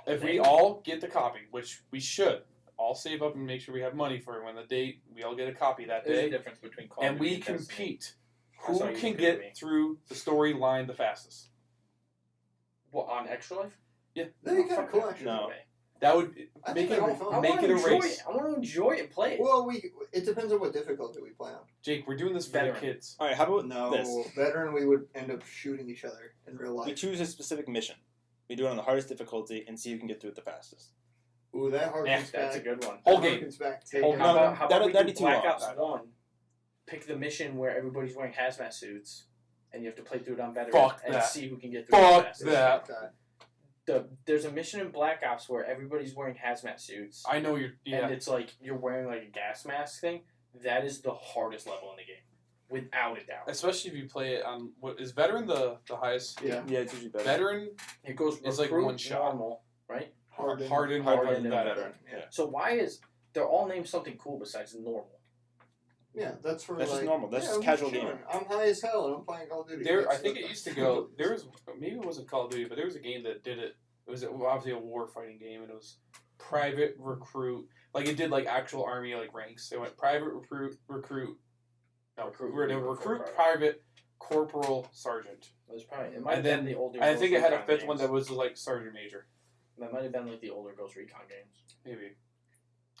If we all get the copy, which we should, all save up and make sure we have money for it when the date we all get a copy that There's a day, difference between Call and of Duty we and Destiny. compete. I Who saw you can looking at me. get through the storyline the fastest? What, on Extra Life? Yeah. Then you Oh, got fuck cool that. action. No. way. That would I make think it. that'd be fun. I Make wanna it a enjoy race. it. I want to enjoy it and play it. Well, it depends on what difficulty we play on. Jake, we're doing this for the Veteran. kids. All right, how about No, this? veteran, we would end up shooting each other in real We life. choose a specific mission. We do it on the hardest difficulty and see who can get through it the fastest. Ooh, that Yeah, harkens That's a back. good one. Whole That game. harkens back. Whole Take game. it. How about That'd- we that'd do be too Black long. Ops 1? Pick the mission where everybody's wearing hazmat suits, and you have to play through it on veteran Fuck and that. see who can get through Fuck it fastest. that. There's a mission in Black Ops where everybody's wearing hazmat suits, I know you're. and Yeah. it's like you're wearing like a gas mask thing. That is the hardest level in the game, without a doubt. Especially if you play it on what is veteran the highest. Yeah. Yeah, it's usually better. Veteran It goes It's like recruit, one shot. normal, right? Hardened. hardened, Hardened and and veteran. Yeah. So why is they're all named something cool besides normal? Yeah, that's for That's just like, normal. That's yeah, just I'm casual chilling. gaming. I'm high as hell and I'm playing Call of Duty. There, I That's think what- it used to go. There was maybe it wasn't Call of Duty, but there was a game that did it. It was obviously a war fighting game, and it was private recruit. Like it did like actual army like ranks. It went private recruit. No, recruit, private, corporal, sergeant. It was probably it might have And then- been the older. And I think it Ghost had a Recon fifth one games. that was like sergeant major. That might have been like the older Ghost Recon games. Maybe.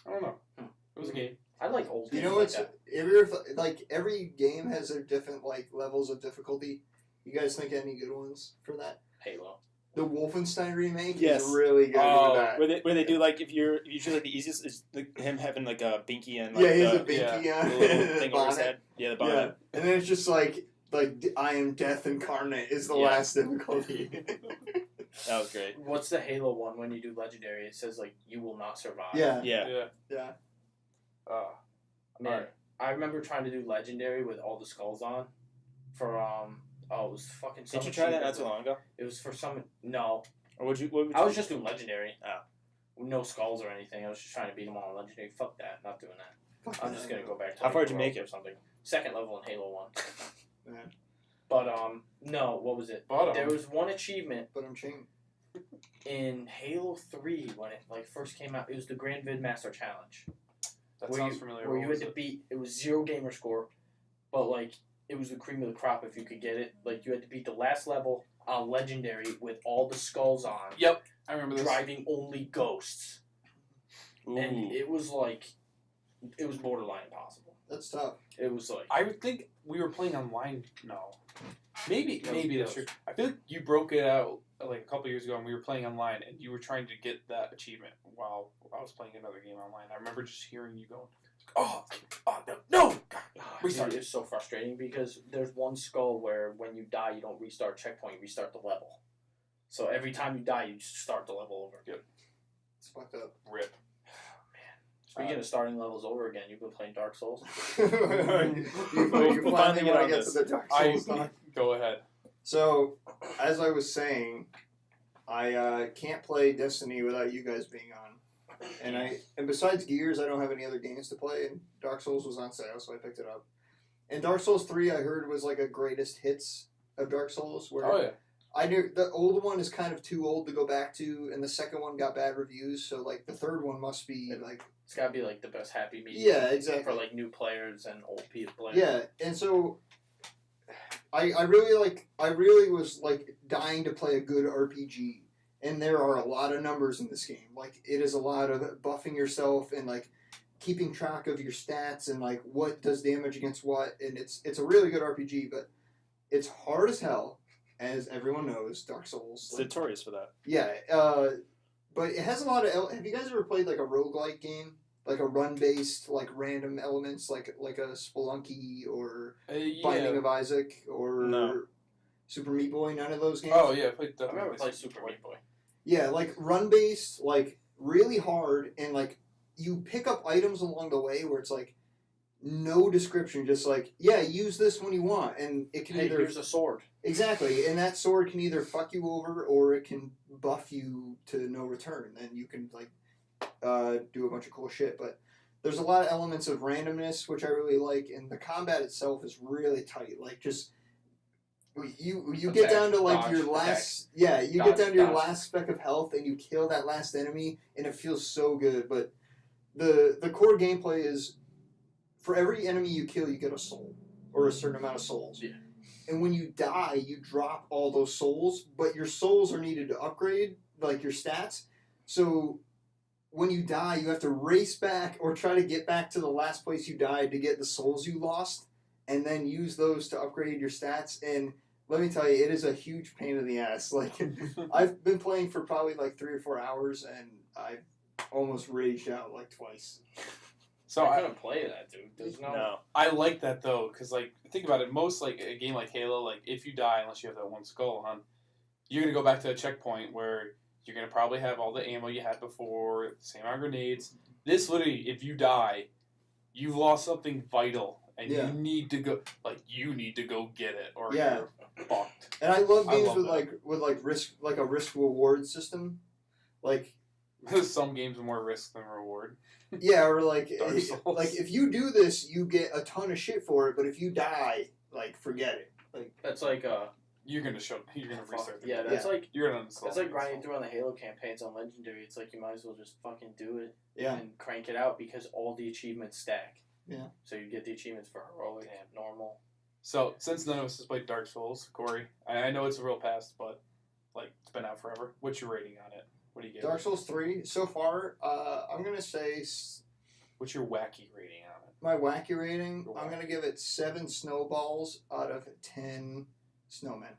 I don't know. It was a game. I like old You games know like what's that. like every game has their different like levels of difficulty. You guys think any good ones for that? Halo. The Wolfenstein remake Yes. is really good Oh, with that. Where they do like if you choose like the easiest is like, him having like a binky and like Yeah, he has a the, binky yeah, on the little and a thing over his bonnet. head. Yeah, the Yeah, bonnet. and then it's just like I am death incarnate is the Yeah. last difficulty. That was great. What's the Halo one when you do legendary? It says like you will not survive. yeah, Yeah. yeah. Man, Alright. I remember trying to do legendary with all the skulls on. For it was fucking. Did you someone try that cheated. not too long ago? It was for some. No, Or would you? What would I you was just doing legendary. Oh. No skulls or anything. I was just trying to beat them all on legendary. Fuck that. Not doing that. I'm just gonna go back to. How far like, did you Rogue make or it? something? Second level in Halo 1. Man. But no, what was it? But There was one achievement But I'm changing. in Halo 3 when it like first came out. It was the Grand Vid Master Challenge. that where sounds you, familiar. Where What you was had to it? beat. It was 0 gamer score, but like it was the cream of the crop if you could get it. Like you had to beat the last level on Legendary with all the skulls on. Yep, I remember this. Driving only ghosts, Ooh. and it was borderline impossible. That's tough. It was like I would think we were playing online. No, maybe No, that's no. true. I feel like you broke it out like a couple years ago, and we were playing online, and you were trying to get that achievement while I was playing another game online. I remember just hearing you going, "Oh no, God, restart." It's so frustrating because there's one skull where when you die, you don't restart checkpoint, you restart the level. So every time you die, you just start the level over. Yep. It's fucked up. Rip. Speaking of starting levels over again, you've been playing Dark Souls. you We'll finally get want on to get this. to the Dark Souls I talk. go ahead. So, as I was saying, I can't play Destiny without you guys being on. And besides Gears, I don't have any other games to play, and Dark Souls was on sale, so I picked it up. And Dark Souls 3, I heard, was like a greatest hits of Dark Souls, where Oh yeah. I knew the old one is kind of too old to go back to, and the second one got bad reviews, so like the third one must be like It's gotta be like the best happy medium. yeah, exactly. For like new players and old players. Yeah, and so I really was like dying to play a good RPG, and there are a lot of numbers in this game. Like it is a lot of buffing yourself and like keeping track of your stats and like what does damage against what, and it's a really good RPG, but it's hard as hell, as everyone knows. Dark Souls. It's notorious for that. Yeah, but it has a lot of. Have you guys ever played like a roguelike game? Like a run-based, like random elements, like a Spelunky or Binding Yeah. of Isaac or No. Super Meat Boy? None of those games. Oh yeah. I played I remember definitely playing Super Meat Boy. Yeah, like run-based, like really hard, and like you pick up items along the way where it's like no description, just like yeah, use this when you want, and it can Hey, either here's a sword. exactly, and that sword can either fuck you over or it can buff you to no return, and you can like do a bunch of cool shit. But there's a lot of elements of randomness which I really like, and the combat itself is really tight. Like just you get Attack, down to like dodge, your attack. last you Dodge, get down to your dodge. last speck of health and you kill that last enemy and it feels so good. But the core gameplay is for every enemy you kill you get a soul or a certain amount of souls. Yeah. And when you die, you drop all those souls, but your souls are needed to upgrade like your stats. So when you die, you have to race back or try to get back to the last place you died to get the souls you lost, and then use those to upgrade your stats. And let me tell you, it is a huge pain in the ass. Like I've been playing for probably like 3 or 4 hours, and I've almost raged out like twice. So I I couldn't play that, dude. There's no. No. I like that though, because like think about it. Most like a game like Halo, like if you die, unless you have that one skull, you're gonna go back to a checkpoint where you're gonna probably have all the ammo you had before, same amount of grenades. This literally, if you die, you've lost something vital, and Yeah. you need to go get it, or Yeah. you're fucked. And I love I games love with that. like a risk reward system, like. Some games are more risk than reward. Yeah, or like Dark Souls. if you do this, you get a ton of shit for it. But if you die, like forget it. Like That's like You're gonna restart. yeah. That's like You're gonna uninstall. that's like grinding through on the Halo campaigns on Legendary. It's like you might as well just fucking do it yeah, and crank it out because all the achievements stack. Yeah. So you get the achievements for heroic, normal. So since none of us has played Dark Souls, Corey, I know it's a real past, but like it's been out forever. What's your rating on it? What do you get? Dark Souls 3 so far. I'm gonna say What's your wacky rating on it? my wacky rating. Your I'm wacky. gonna give it 7 snowballs out of 10 snowmen.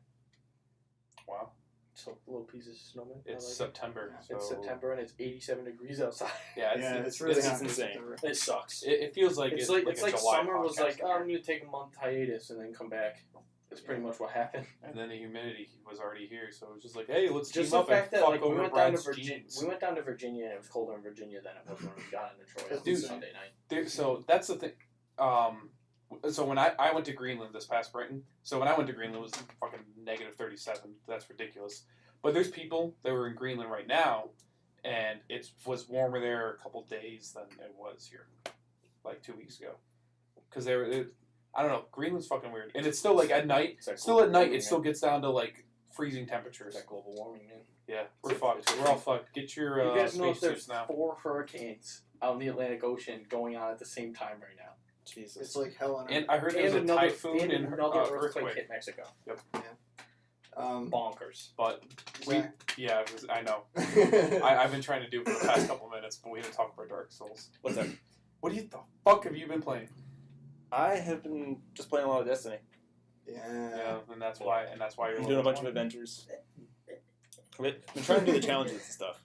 Wow. So little pieces of snowman. I It's like it. September. So It's September and it's 87 degrees outside. Yeah, It's really hot. insane. It sucks. It feels like It's it's like like it's a like July summer was podcast like, oh, here. I'm gonna take a month hiatus and then come back. That's pretty much what happened. And then the humidity was already here, so it was just like, hey, let's Just team the up and fact that fuck like we over went down to Brad's Virginia, jeans. we went down to Virginia and it was colder in Virginia than it was when we got into Troy on Dude. Sunday night. So that's the thing. So when I went to Greenland this past spring, so when I went to Greenland it was fucking negative 37. That's ridiculous. But there's people that were in Greenland right now, and it was warmer there a couple days than it was here, like 2 weeks ago, because I don't know. Greenland's fucking weird, and it's still like at night. It's like Still at global night, warming, it still gets down to like freezing It's temperatures. like global warming, man. Yeah, we're fucked. We're all fucked. Get your You guys know space there's suits now. 4 hurricanes out in the Atlantic Ocean going on at the same time right now. Jesus. It's like hell on earth. And I heard there's a typhoon and another earthquake earthquake. hit Mexico. Bonkers. But Zach. I know. I've been trying to do it for the past couple minutes, but we didn't talk about Dark Souls. What's that? What the fuck have you been playing? I have been just playing a lot of Destiny. Yeah, and that's why you're I'm doing a bunch of adventures. I've been trying to do the challenges and stuff.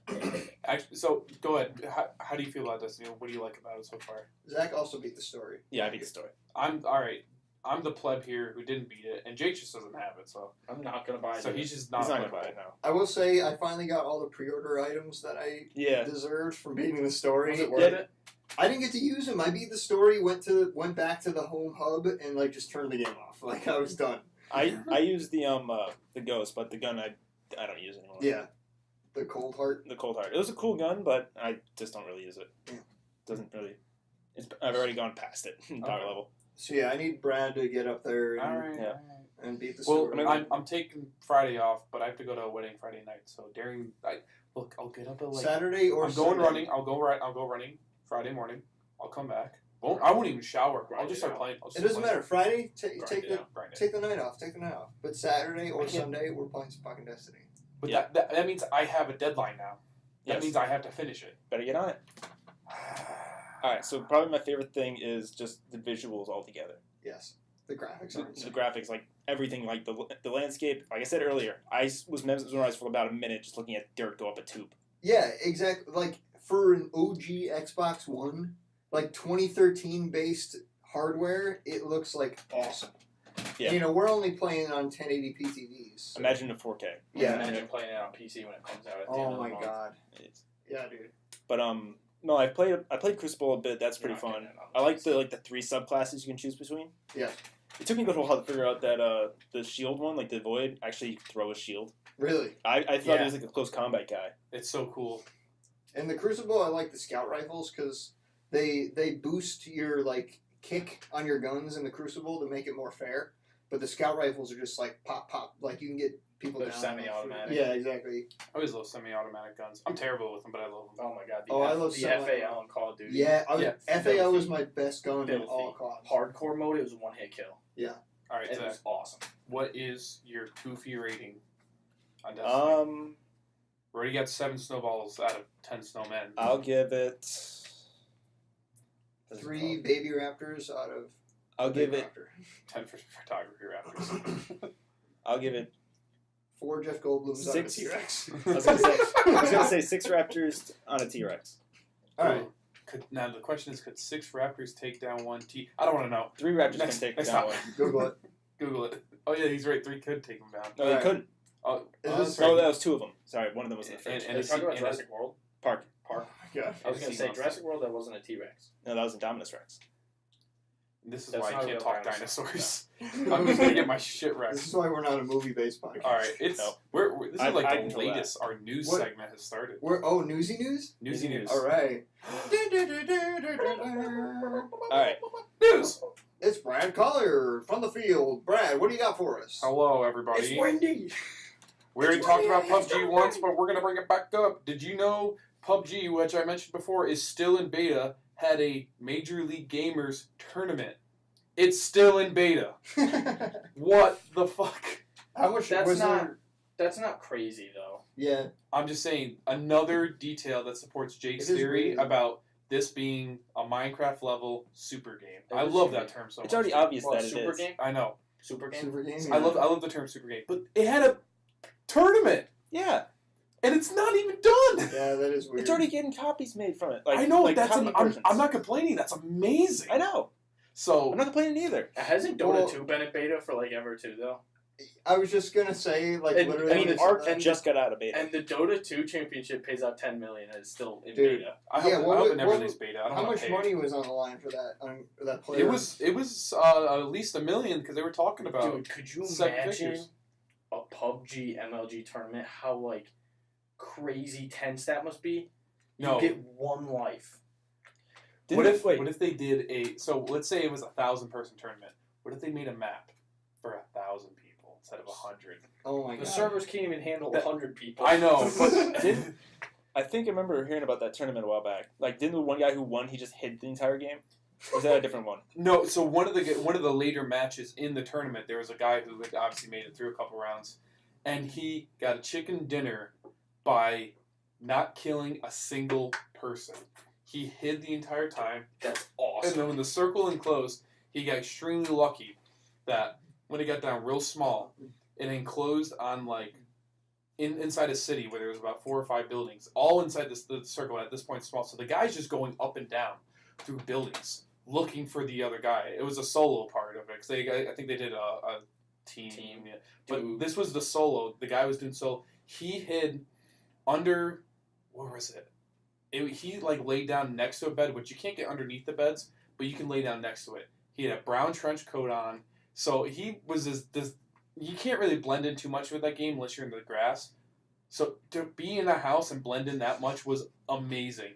Actually, so go ahead. How do you feel about Destiny? What do you like about it so far? Zach also beat the story. Yeah, I beat the story. I'm all right. I'm the pleb here who didn't beat it, and Jake just doesn't have it. So I'm not gonna buy it. so he's just not. He's not gonna playable. buy it now. I will say I finally got all the pre-order items that I Yeah. deserved from beating the story. Was it worth Yeah. it? I didn't get to use them. I beat the story, went back to the home hub, and like just turned the game off. Like I was done. I use the ghost, but the gun I don't use anymore. Yeah, the cold heart. The cold heart. It was a cool gun, but I just don't really use it. Yeah. Doesn't really. I've already gone past it power Okay. level. So yeah, I need Brad to get up there and, All right. Yeah. and beat the Well, story. I'm taking Friday off, but I have to go to a wedding Friday night. So I'll get up at like Saturday or I'm going Sunday. running. I'll go running Friday morning. I'll come back. I won't even shower. I'll just start playing. It doesn't matter. Friday, Grind take it out, grind it. take the night off. Take the night off. But Saturday or I can't- Sunday, we're playing some fucking Destiny. But Yeah. that means I have a deadline now. That Yes. means I have to finish it. Better get on it. Alright, so probably my favorite thing is just the visuals altogether. Yes, the graphics The, are insane. the graphics, like everything, like the landscape. Like I said earlier, I was mesmerized for about a minute just looking at dirt go up a tube. Yeah, exactly. Like for an OG Xbox One, like 2013 based hardware, it looks like awesome. Yeah. You know, we're only playing on 1080p TVs. So. Imagine a 4K. Yeah. Imagine playing it on PC when it comes out. At the end Oh of the my month. god. It's, Yeah, dude. but no, I played Crucible a bit. That's pretty You're not fun. getting it on I like PC. the 3 subclasses you can choose between. Yeah. It took me a little while to figure out that the shield one, like the Void, actually throw a shield. Really. I thought Yeah. he was like a close combat guy. It's so cool. And the Crucible, I like the scout rifles because they boost your like kick on your guns in the Crucible to make it more fair. But the scout rifles are just like pop pop, like you can get people They're down. semi-automatic. Yeah, exactly. I always love semi-automatic guns. I'm terrible with them, but I love them. Oh my god. Oh, I love the semi- FAL on Call of Duty. Yeah, Yeah, FAL was filthy. my best gun in Filthy. all CODs. Hardcore mode, it was a one-hit kill. All right, It Zach, was awesome. what is your goofy rating on Destiny? We already got 7 snowballs out of 10 snowmen. I'll give it. 3 baby raptors out of. I'll the big give it. raptor. 10 for photography raptors. I'll give it. 4 Jeff Goldblums out of a 6. T-Rex. I was gonna say 6 Raptors on a T-Rex. All right. Now the question is, could 6 raptors take down 1 T? I don't want to know. 3 Raptors Next- can take next down time. one. Google it. Google it. Oh yeah, he's right. 3 could take them down. No, they Alright. couldn't. Oh, Is oh, this- that's Oh, right. that was 2 of them. Sorry, one of them was in the fridge. And Are you a talking about and a- Jurassic World? Park. Yeah. I was going to say Monster. Jurassic World, that wasn't a T-Rex. No, that was a Dominus Rex. This is That's why not I a can't real talk dinosaur. dinosaurs. I'm just gonna get my shit This wrecked. is why we're not a movie-based podcast. All right, it's No. we're this is I like the control that. latest. Our news What? segment has started. Newsy news. Newsy news. All right. Alright. News. It's Brad Collier from the field. Brad, what do you got for us? Hello, everybody. windy. We already talked about PUBG once, but we're gonna bring it back up. Did you know PUBG, which I mentioned before, is still in beta, had a Major League Gamers tournament? It's still in beta. What the fuck? How much That's was not- there? That's not crazy, though. Yeah. I'm just saying another detail that supports Jake's It is theory weird. about this being a Minecraft level super game. It I is love super that game. term so It's much. already obvious Well, that it Super is. Game? I know. Super Game? Super game. I love the term super game, but it had a tournament Yeah, and it's not even done. Yeah, that is weird. it's already getting copies made from it. Like, I know like that's copy I'm versions. not complaining. That's amazing. I know. So I'm not complaining either. Hasn't Dota Well- 2 been in beta for like ever too, though? I was just gonna say, like, And- literally. I mean, when Arc they said and that- Just got out of beta. And the Dota 2 championship pays out $10 million and it's still in Dude. beta. I hope, Yeah, I what hope was- it never what released beta. I don't how want much to pay. money was on the line for that player? It was at least $1 million because they were talking about. Dude, could you seven imagine figures. a PUBG MLG tournament? How like crazy tense that must be. You No. get one life. What if they did a? So let's say it was a 1,000-person tournament. What if they made a map for 1,000 people instead of 100? Oh my The god. servers can't even handle That- 100 people. I know, but I think I remember hearing about that tournament a while back. Like, didn't the one guy who won, he just hid the entire game? Or was that a different one? no. So one of the later matches in the tournament, there was a guy who had obviously made it through a couple rounds, and he got a chicken dinner by not killing a single person. He hid the entire time. That's And awesome. then when the circle enclosed, he got extremely lucky that when it got down real small, it enclosed on like inside a city where there was about 4 or 5 buildings, all inside the circle. At this point, small. So the guy's just going up and down through buildings looking for the other guy. It was a solo part of it because I think they did a team. Yeah. But Dude. this was the solo. The guy was doing solo. He hid under, where was it? He like laid down next to a bed, which you can't get underneath the beds, but you can lay down next to it. He had a brown trench coat on, so he was this. You can't really blend in too much with that game unless you're in the grass. So to be in a house and blend in that much was amazing.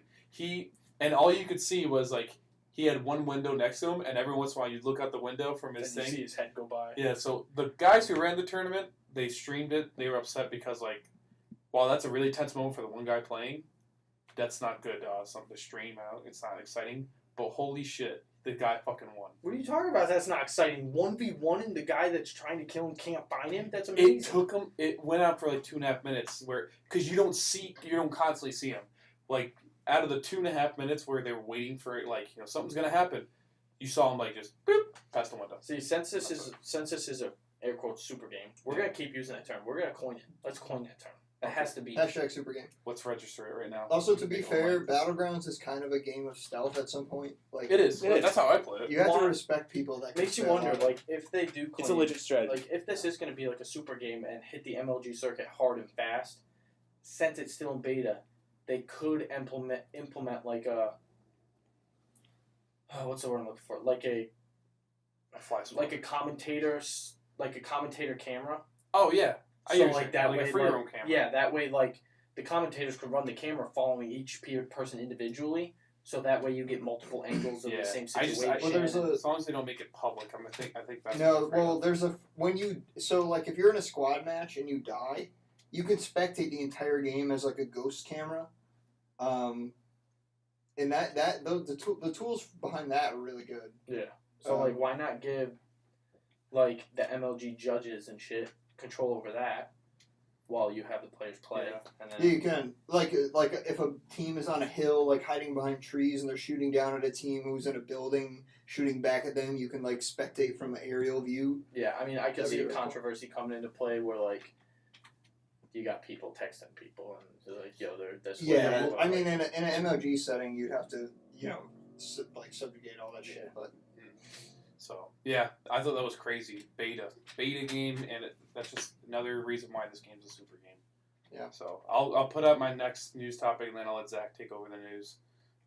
And all you could see was like he had one window next to him, and every once in a while you'd look out the window from his And you thing. see his head go by. Yeah, so the guys who ran the tournament, they streamed it. They were upset because, like, while that's a really tense moment for the one guy playing, that's not good. Something to stream out. It's not exciting. But holy shit, the guy fucking won. What are you talking about? That's not exciting. 1v1 and the guy that's trying to kill him can't find him? That's It amazing. took him. It went out for like 2.5 minutes, because you don't constantly see him. Like out of the 2.5 minutes where they were waiting for like something's gonna happen, you saw him like just boop past the window. See, since this is a air quotes super game, we're gonna keep using that term. We're gonna coin it. Let's coin that term. That has to be. Hashtag super game. Let's register it right now. Also, to be Big fair, online. Battlegrounds is kind of a game of stealth at some point. Like It is. It is. That's how I play it. you have Why- to respect people that can Makes you fail wonder, on it. like, if they do. It's a legit strategy. Like, if this is going to be like a super game and hit the MLG circuit hard and fast, since it's still in beta, they could implement like a. What's the word I'm looking for? Like a commentator camera. Oh yeah. I So use like it. that like way, a free like, roam camera. yeah, that way like the commentators could run the camera following each person individually. So that way you get multiple angles of Yeah. the same I situation. Well, there's a- as long as they don't make it public, I think that's No, what I'm afraid well, of. there's if you're in a squad match and you die, you can spectate the entire game as like a ghost camera, and the tools behind that are really good. Yeah. So like, why not give like the MLG judges and shit control over that while you have the players play? Yeah. And Yeah, then you can like if a team is on a hill like hiding behind trees and they're shooting down at a team who's in a building shooting back at them, you can like spectate from an aerial view. yeah, I mean, I could That'd see be a really cool. controversy coming into play where like you got people texting people and they're like, "Yo, they're this." way," Yeah, but, I like, mean in an MLG setting, you'd have to subjugate all that shit. But So yeah, I thought that was crazy. Beta game, and that's just another reason why this game's a super game. Yeah. So I'll put up my next news topic, and then I'll let Zach take over the news.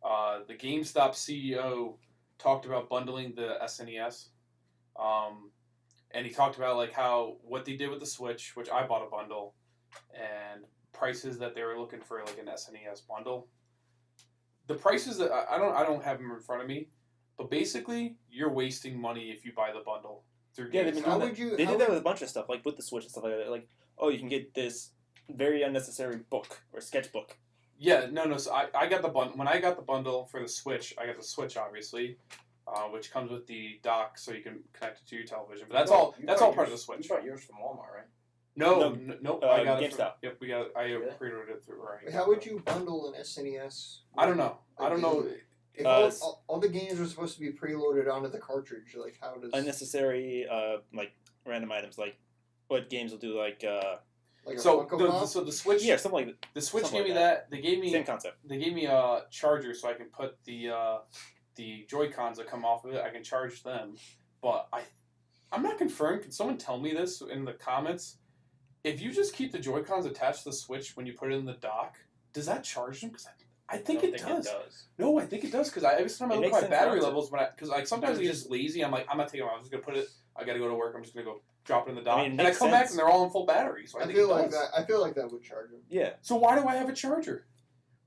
The GameStop CEO talked about bundling the SNES, and he talked about like what they did with the Switch, which I bought a bundle, and prices that they were looking for like an SNES bundle. The prices that I don't have them in front of me. But basically, you're wasting money if you buy the bundle through Yeah, they've been how doing would that. you? They how did that would- with a bunch of stuff, like with the Switch and stuff like that. Like, oh, you can get this very unnecessary book or sketchbook. Yeah, no. So I got the bundle. When I got the bundle for the Switch, I got the Switch, obviously, which comes with the dock, so you can connect it to your television. But that's all. You That's bought all part of the yours- Switch. You bought yours from Walmart, right? No. I got it. GameStop. Yep, we got. I Really? pre-ordered it through. Right. How would you bundle an SNES? I don't know. I don't know. If all the games are supposed to be preloaded onto the cartridge, like how does Unnecessary, like random items, like what games will do, like like a So Funko the Pop? so the Switch. yeah, something like that. The Switch something gave me like that. They gave me. Same concept. They gave me a charger so I can put the Joy-Cons that come off of it. I can charge them, but I'm not confirmed. Can someone tell me this in the comments? If you just keep the Joy-Cons attached to the Switch when you put it in the dock, does that charge them? Because I think don't it does. does. No, I think it does because every time I It look at makes my sense battery not to. levels because like sometimes I get just lazy. I'm like I'm not taking it. I'm just gonna put it. I gotta go to work. I'm just gonna go drop it in the dock, I mean, it and I makes come back sense. and they're all in full battery. So I, I think feel it like does. that. I feel like that would charge them. Yeah. So why do I have a charger?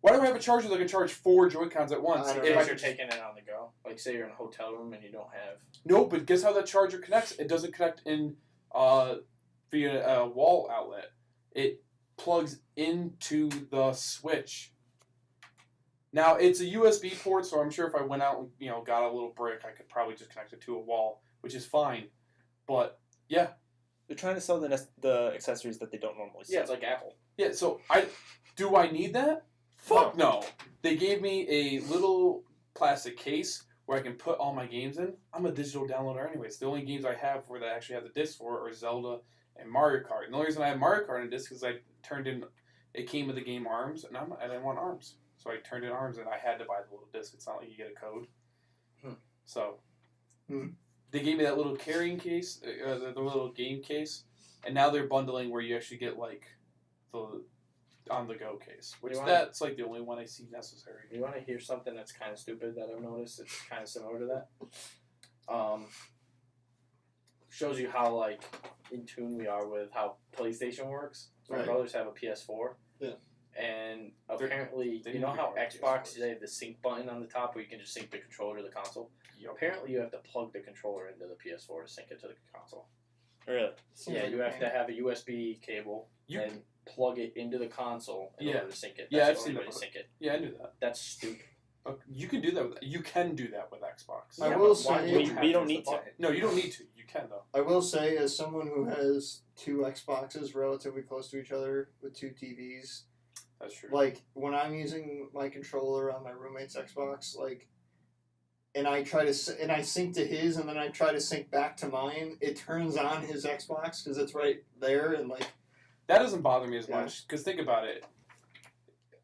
Why do I have a charger that can charge 4 Joy-Cons at once? I don't If know. you're taking it on the go, like say you're in a hotel room and you don't have. No, but guess how that charger connects? It doesn't connect in via a wall outlet. It plugs into the Switch. Now, it's a USB port, so I'm sure if I went out and got a little brick, I could probably just connect it to a wall, which is fine. But, yeah. They're trying to sell the accessories that they don't normally sell. Yeah, it's like Apple. Yeah, so do I need that? Fuck no. They gave me a little plastic case where I can put all my games in. I'm a digital downloader anyways. The only games I have where they actually have the disc for are Zelda and Mario Kart. And the only reason I have Mario Kart on a disc is I turned in, it came with the game ARMS, and I didn't want ARMS. So I turned in ARMS, and I had to buy the little disc. It's not like you get a code. So they gave me that little carrying case, the little game case, and now they're bundling where you actually get like the on-the-go case, which that's like the only one I see necessary. You want to hear something that's kind of stupid that I've noticed? It's kind of similar to that. Shows you how like in tune we are with how PlayStation works. So my brothers have a PS4. Yeah. And apparently, they you know need how to get Xbox, PS4s. they have the sync button on the top where you can just sync the controller to the console? Yep. Apparently, you have to plug the controller into the PS4 to sync it to the console. Really? Yeah, you have to have a USB cable and plug it into the console in order to sync it. Yeah, That's I've the seen only way that. to sync it. Yeah, I knew that. That's stupid. You can do that. You can do that with Xbox. I Yeah, will but why say- do We have don't press need the to. button? No, you don't need to. You can though. I will say, as someone who has 2 Xboxes relatively close to each other with 2 TVs, That's true. like when I'm using my controller on my roommate's Xbox, like, and I try to and I sync to his, and then I try to sync back to mine, it turns on his Xbox because it's right there, and like That doesn't bother me as Yeah. much because think about it.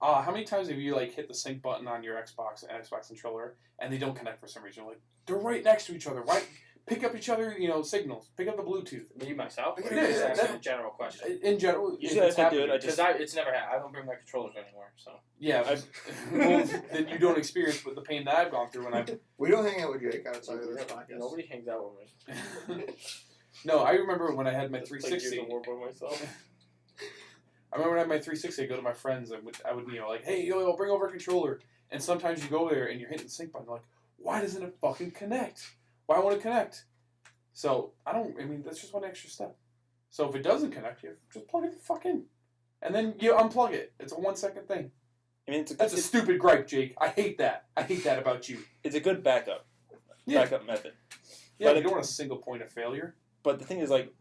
How many times have you like hit the sync button on your Xbox controller and they don't connect for some reason? Like they're right next to each other. Why pick up each other? Signals. Pick up the Bluetooth. Me myself? It Or is, just asking that- a general question. In general, Usually if it's I can do it, happening, I just- Because it's never happened. I don't bring my controllers anywhere, so. yeah. Well, then you don't experience with the pain that I've gone through when I. we don't hang out with Jake outside of this podcast. Nobody hangs out with me. No, I remember when I had my Just play Gears 360. of War by myself. I remember when I had my 360, I'd go to my friends and I would like, hey, yo, bring over a controller. And sometimes you go there and you're hitting the sync button, like, why doesn't it fucking connect? Why won't it connect? So, that's just one extra step. So if it doesn't connect, you just plug it the fuck in. And then you unplug it. It's a 1-second thing. I mean, That's a stupid gripe, Jake. I hate that. I hate that about you. it's a good backup method. Yeah, But you don't want a single point of failure. But the thing is, like,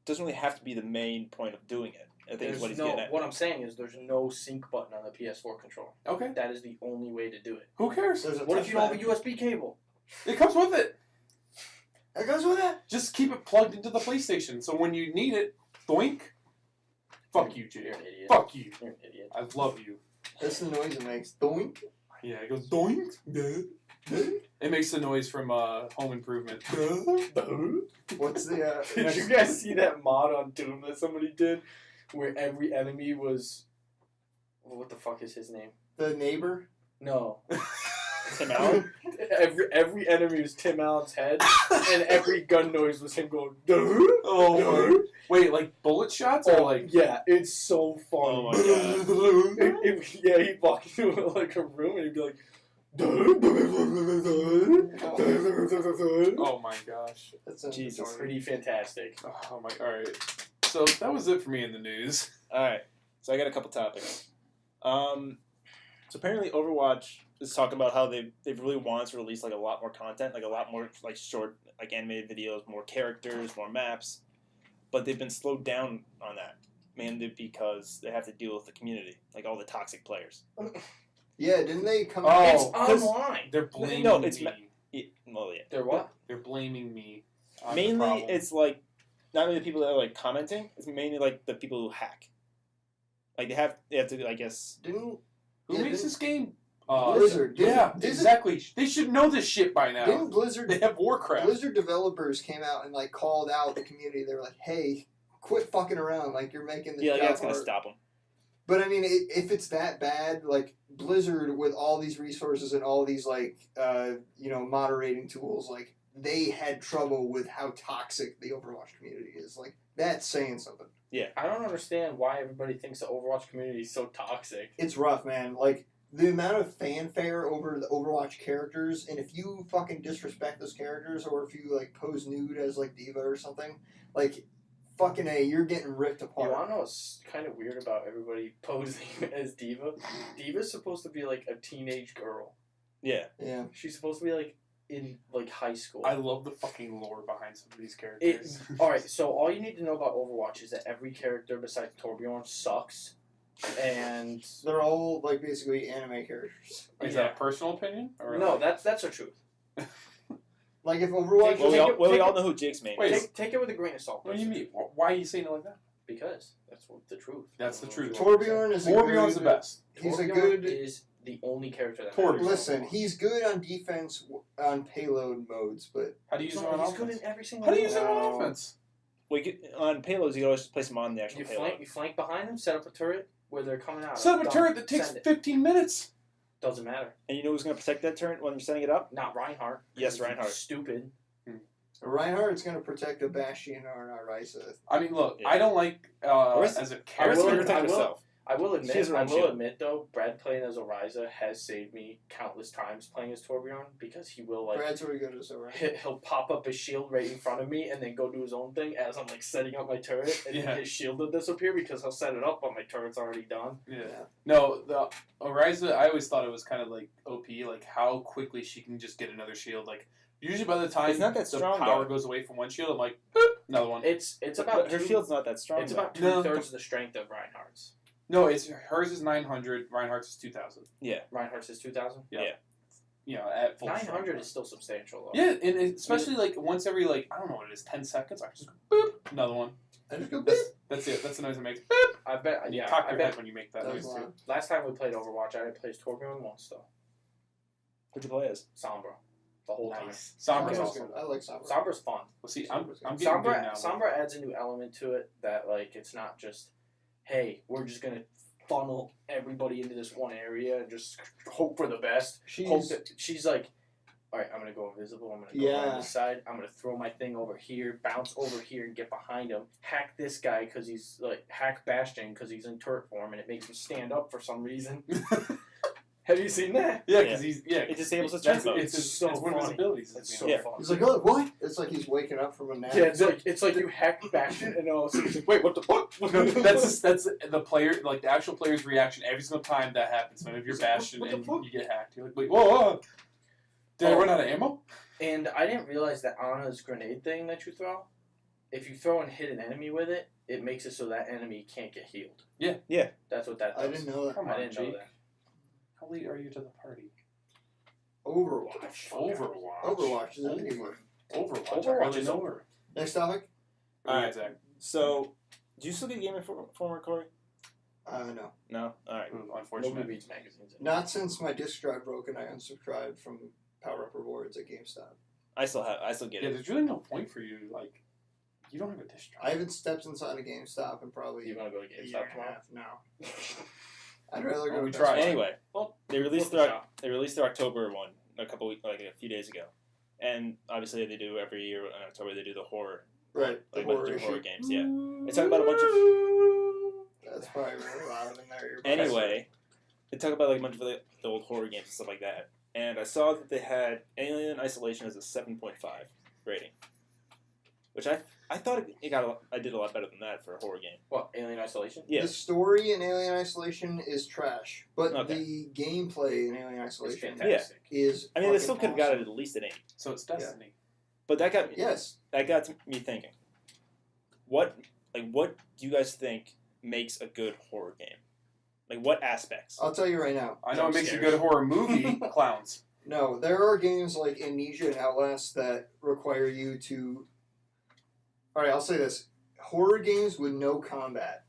doesn't really have to be the main point of doing it. I think is what he's getting at. What I'm saying is there's no sync button on the PS4 controller. Okay. That is the only way to do it. Who cares? There's a What if you don't have a touchpad. USB cable? It comes with it. It goes with it. Just keep it plugged into the PlayStation. So when you need it, doink. Fuck you, Jake. You're an idiot. Fuck you. You're an idiot. I love you. That's the noise it makes. Doink. Yeah, it goes doink. It makes the noise from Home Improvement. What's the? Did you guys see that mod on Doom that somebody did, where every enemy was, what the fuck is his name? The neighbor. No. Tim Allen? Every enemy was Tim Allen's head, and every gun noise was him going. Oh my. Wait, like bullet shots or like? yeah, it's so funny. Oh my god. Yeah, he'd walk into like a room and he'd be like. Oh my gosh. That's Jesus, pretty fantastic. Oh my. All right. So that was it for me in the news. Alright, so I got a couple topics. So apparently Overwatch is talking about how they've really wanted to release like a lot more content, like a lot more like short, like animated videos, more characters, more maps, but they've been slowed down on that, mainly because they have to deal with the community, like all the toxic players. Yeah, didn't they come? Oh, It's 'cause online. They're blaming No, it's me. Well, yeah. They're what? They're blaming me. on the Mainly, problem. it's like not really the people that are like commenting. It's mainly like the people who hack. Like they have to, I guess. Didn't Who yeah, makes didn't- this game? Blizzard. Yeah, Didn't- exactly. They should know this shit by now. Didn't Blizzard? They have Warcraft. Blizzard developers came out and like called out the community. They were like, "Hey, quit fucking around! Like you're making this Yeah, like, job that's gonna hard." stop them. But I mean, if it's that bad, like Blizzard with all these resources and all these like moderating tools, like they had trouble with how toxic the Overwatch community is. Like That's saying something. I don't understand why everybody thinks the Overwatch community is so toxic. It's rough, man. Like, the amount of fanfare over the Overwatch characters, and if you fucking disrespect those characters, or if you, like, pose nude as, like, Diva or something, like, fucking A, you're getting ripped apart. You wanna know what's kind of weird about everybody posing as Diva? Diva's supposed to be, like, a teenage girl. Yeah. Yeah. She's supposed to be, like, in, like, high school. I love the fucking lore behind some of these characters. Alright, so all you need to know about Overwatch is that every character besides Torbjorn sucks. And They're all, like, basically anime characters. Is that a personal opinion? Or no, like- that's the truth. Like, if Overwatch... Well, we all know who Jake's main Wait, is. Take it with a grain of salt. What do you mean? Why are you saying it like that? Because that's the truth. That's the truth. Torbjorn is Torbjorn's the best. He's a Torbjorn good... is the only character that Torbjorn. matters. Listen, he's good on defense on payload modes, but... How do you use him No, on he's good offense? in every single How do you move. use him on offense? On payloads, you can always place him on the actual You payload. flank behind them, set up a turret where they're coming out. Set up a Done. turret that takes Send it. 15 minutes. Doesn't matter. And you know who's going to protect that turret when you're setting it up? Not Reinhardt. Yes, Reinhardt. Stupid. Reinhardt's going to protect a Bastion or an Orisa. I mean, look, Yeah. I don't like Orisa- as a I character. will- protect I will- herself. I will She admit, has her own shield. though, Brad playing as Oriza has saved me countless times playing as Torbjorn because he will like Brad's really good as a right. he'll pop up his shield right in front of me and then go do his own thing as I'm like setting up my turret and Yeah. then his shield will disappear because he'll set it up but my turret's already done. Yeah. No, the Oriza, I always thought it was kind of like OP, like how quickly she can just get another shield. Like usually by the time It's not that the strong, power though. goes away from one shield, I'm like, boop, another one. It's But about her shield's not that strong. it's though. about No. 2/3 of the strength of Reinhardt's. No, it's hers is 900, Reinhardt's is 2000. Reinhardt's is 2000. You know, at full 900 strength. is still substantial though. Yeah, and especially like once every like I don't know what it is, 10 seconds, I can just go boop, another one. I just go That's it. That's the noise it makes. Boop. I bet. And you Yeah, cock I your bet. head when you make that That noise was too. loud. Last time we played Overwatch, I had played Torbjorn once though. Who'd you play as? Sombra, the whole Nice. Sombra's Sombra's awesome. good. I like Sombra. time. Sombra's fun. Well, see, I'm getting good now. Sombra adds a new element to it that like it's not just, hey, we're just gonna funnel everybody into this one area and just hope for the best. She's like, all right, I'm gonna go invisible. I'm gonna go around the side. I'm gonna throw my thing over here, bounce over here, and get behind him. Hack this guy because he's like hack Bastion because he's in turret form and it makes him stand up for some reason. Have you seen that? Yeah, because he's It disables his that's strength mode. it's so one of his funny. abilities. It's you so know. fun. He's like, oh, what? It's like he's waking up from a nap. Yeah, it's like you hack Bastion and all of a sudden he's like, wait, what the fuck? No, that's the player, like the actual player's reaction every single time that happens. Whenever you're He's like, Bastion what the and fuck? you get hacked, you're like, wait, whoa. Did I run out of ammo? And I didn't realize that Ana's grenade thing that you throw, if you throw and hit an enemy with it, it makes it so that enemy can't get healed. Yeah. That's what that does. I didn't know that. Come I on, didn't know Jake. that. How late are you to the party? Overwatch. Overwatch is a video game. Overwatch. Overwatch I really is know. over. Next topic? Alright, Zach. So, do you still get Game Informer, Corey? No. No? Alright. Ooh, Nobody unfortunate. reads magazines. Not since my disk drive broke and I unsubscribed from Power Up Rewards at GameStop. I still get Yeah, it. there's really no point for you. Like, you don't have a disk drive. I haven't stepped inside a GameStop in probably You want to go to a year GameStop and a tomorrow? half. No. I'd rather Well, go we to tried. Best Buy. Anyway, Well, they released look their October one a few days ago, and obviously they do every year in October. They do the horror, Right. The like horror horror issue. games. Yeah, they talk about a bunch of. That's probably really loud in there. Anyway, they talk about like a bunch of the old horror games and stuff like that. And I saw that they had Alien Isolation as a 7.5 rating, which I thought I did a lot better than that for a horror game. What, Alien Isolation? Yeah. The story in Alien Isolation is trash, but Okay. the gameplay in Alien It's Isolation fantastic. is. I mean, they fucking still could have got it awesome. at least an 8. So it's Destiny. But that got Yes. me thinking. What do you guys think makes a good horror game? Like what aspects? I'll tell you right now. I know it Jump makes a scares. good horror movie. Clowns. No, there are games like Amnesia and Outlast that require you to. Alright, I'll say this. Horror games with no combat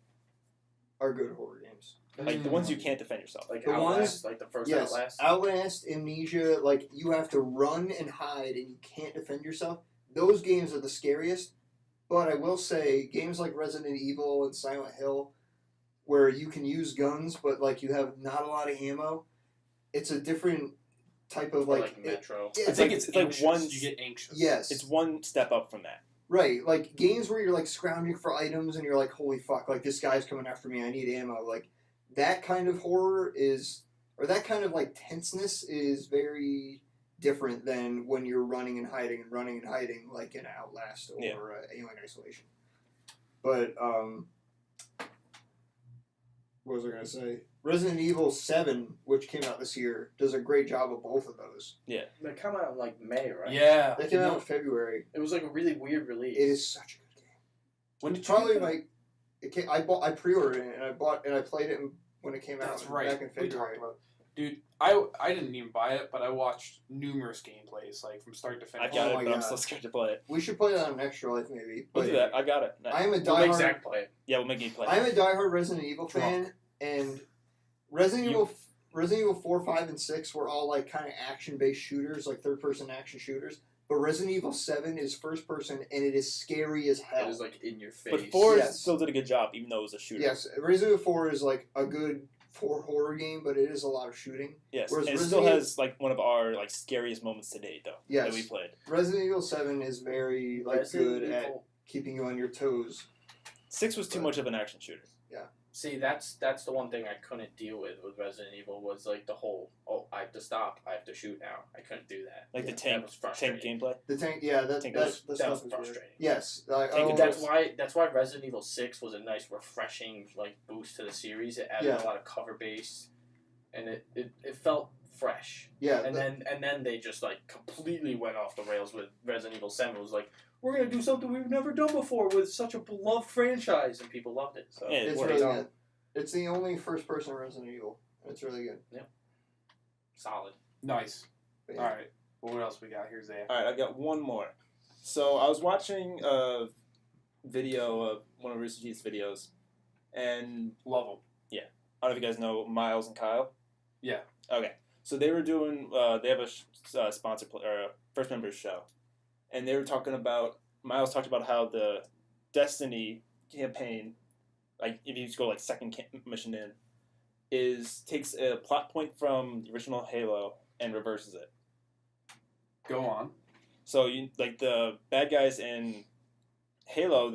are good horror games. Like the ones you can't defend yourself. Like The Outlast, ones- like the first Yes, Outlast. Outlast, Amnesia, like you have to run and hide and you can't defend yourself. Those games are the scariest. But I will say, games like Resident Evil and Silent Hill, where you can use guns, but like you have not a lot of ammo, it's a different type of Or like. Metro. Yeah, I think like- it's it's like anxious. Oh, one- You get anxious. Yes. It's one step up from that. Right, like games where you're like scrounging for items and you're like, holy fuck, like this guy's coming after me, I need ammo. Like that kind of horror is, or that kind of like tenseness is very different than when you're running and hiding, like in Outlast or Alien Isolation. But what was I gonna say? Resident Evil 7, which came out this year, does a great job of both of those. They come out in like May, right? Yeah. They came out in February. It was like a really weird release. It is such a good game. When did you Probably get that? like it came, I pre-ordered it and I played it when it came That's out right. back in We February. talked about Dude, I didn't even buy it, but I watched numerous gameplays, like from start to finish. I got Oh it, my but I'm God. still scared to play it. We should play that on Extra Life maybe. We'll do that. I got it. I'm a We'll make diehard. Zach play it. Yeah, we'll make you play. I'm a diehard Resident Evil fan, Drunk. and Resident Evil 4, 5, and 6 were all like kind of action-based shooters, like third-person action shooters. But Resident Evil 7 is first-person, and it is scary as hell. It was like in your face. But 4 Yes. still did a good job, even though it was a shooter. Yes, Resident Evil 4 is like a good horror game, but it is a lot of shooting. Yes, Whereas and it Resident still Evil- has like one of our like scariest moments to date, though. Yes. That we played. Resident Evil 7 is very like Resident good at Evil- keeping you on your toes. 6 was too But- much of an action shooter. See, that's the one thing I couldn't deal with Resident Evil was like the whole I have to stop, I have to shoot now. I couldn't do that. Like Yeah, the that tank was frustrating. gameplay. The tank, yeah, that Tank stuff was is weird. frustrating. Yes, Tank and That's why Resident Evil 6 was a nice, refreshing like boost to the series. It added Yeah. a lot of cover base, and it felt fresh. yeah, And then they just like completely went off the rails with Resident Evil 7. It was like, we're gonna do something we've never done before with such a beloved franchise, and people loved it. So Yeah, it's what really on. good. It's the only first-person Resident Evil. It's really good. Solid. Nice. But yeah. All right. Well, what else we got? Here's Zach. All right, I got one more. So I was watching a video of one of Rooster Teeth's videos, and Love them. I don't know if you guys know Miles and Kyle. Yeah. Okay. So they were doing. They have a sponsor or a first members show, and they were talking about. Miles talked about how the Destiny campaign, like if you just go like second mission in, takes a plot point from the original Halo and reverses it. Go on. So you like the bad guys in Halo,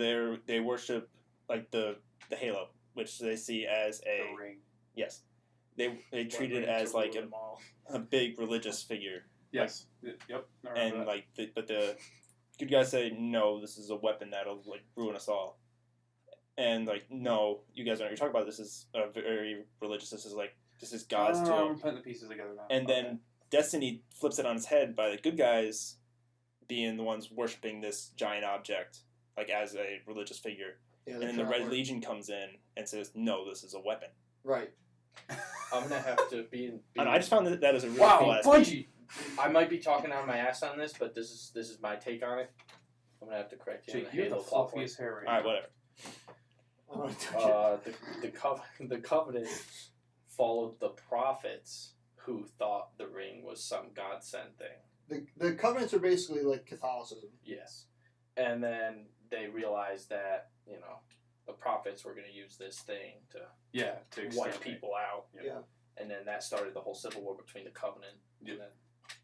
they worship like the Halo, which they see as The a ring. yes. They treat it as like a big religious figure, Yes. Yep. I remember and that. like but the good guys say no, this is a weapon that'll like ruin us all, and like no, you guys don't know what you're talking about. This is a very religious. This is God's tool. I'm putting the pieces together now. And then Destiny flips it on its head by the good guys being the ones worshiping this giant object, like as a religious figure. Yeah, And then the Red Legion comes in and says, no, this is a weapon. Right. I'm gonna have to be. And I just found that as a really wow, cool aspect. Bungie. I might be talking out of my ass on this, but this is my take on it. I'm gonna have to correct you. Jake, on you have the Halo plot point. fluffiest hair right Alright, now. whatever. I don't want to touch it. The Covenant followed the prophets who thought the ring was some God sent thing. The covenants are basically like Catholicism. Yes, and then they realized that the prophets were going to use this thing to Yeah. To wipe exterminate. people out. Yeah. And then that started the whole civil war between the Covenant Yeah. and then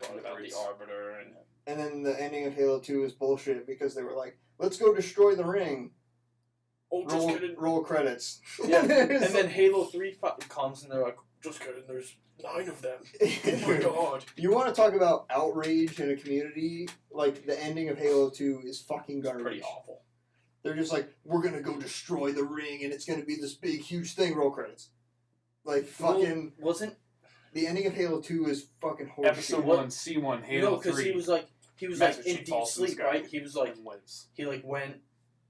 brought about the Brits. Arbiter and And then the ending of Halo 2 is bullshit because they were like, let's go destroy the ring. just kidding. Roll credits. Yeah. And then Halo 3 comes and they're like, just kidding, there's 9 of them. Oh my god. You want to talk about outrage in a community? Like, the ending of Halo 2 is fucking garbage. Pretty awful. They're just like, we're gonna go destroy the ring and it's gonna be this big, huge thing. Roll credits. Like, fucking... Well, wasn't... The ending of Halo 2 is fucking horseshit. Episode 1, C1, Halo No, because 3. he was like Master in Chief deep falls from the sleep, sky right? He was like, and lives. he like went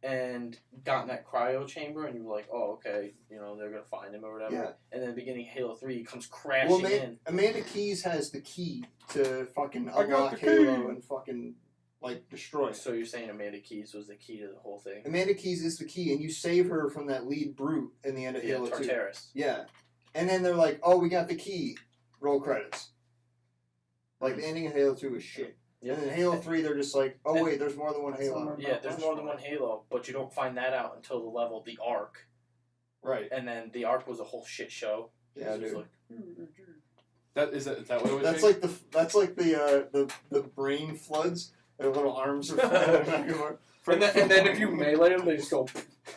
and got in that cryo chamber, and you were like, oh, okay, they're gonna find him or whatever. Yeah. And then beginning of Halo 3, he comes crashing Well, in. Amanda Keys has the key to fucking I got unlock the Halo key. and fucking, like, destroy it. So you're saying Amanda Keys was the key to the whole thing? Amanda Keys is the key, and you save her from that lead brute in the end of Yeah, Halo 2. Tartarus. Yeah. And then they're like, oh, we got the key. Roll credits. Like, the ending of Halo 2 is shit. Yeah. And then Halo 3, they're just like, oh, And- wait, there's more than one Halo. Yeah, there's more than one Halo, but you don't find that out until the level, the Ark. Right. And then the Ark was a whole shit show. Yeah, It was dude. Is that what it was? That's Jake? like the brain floods Their little arms are flying back and forth. And then if you melee them, they just go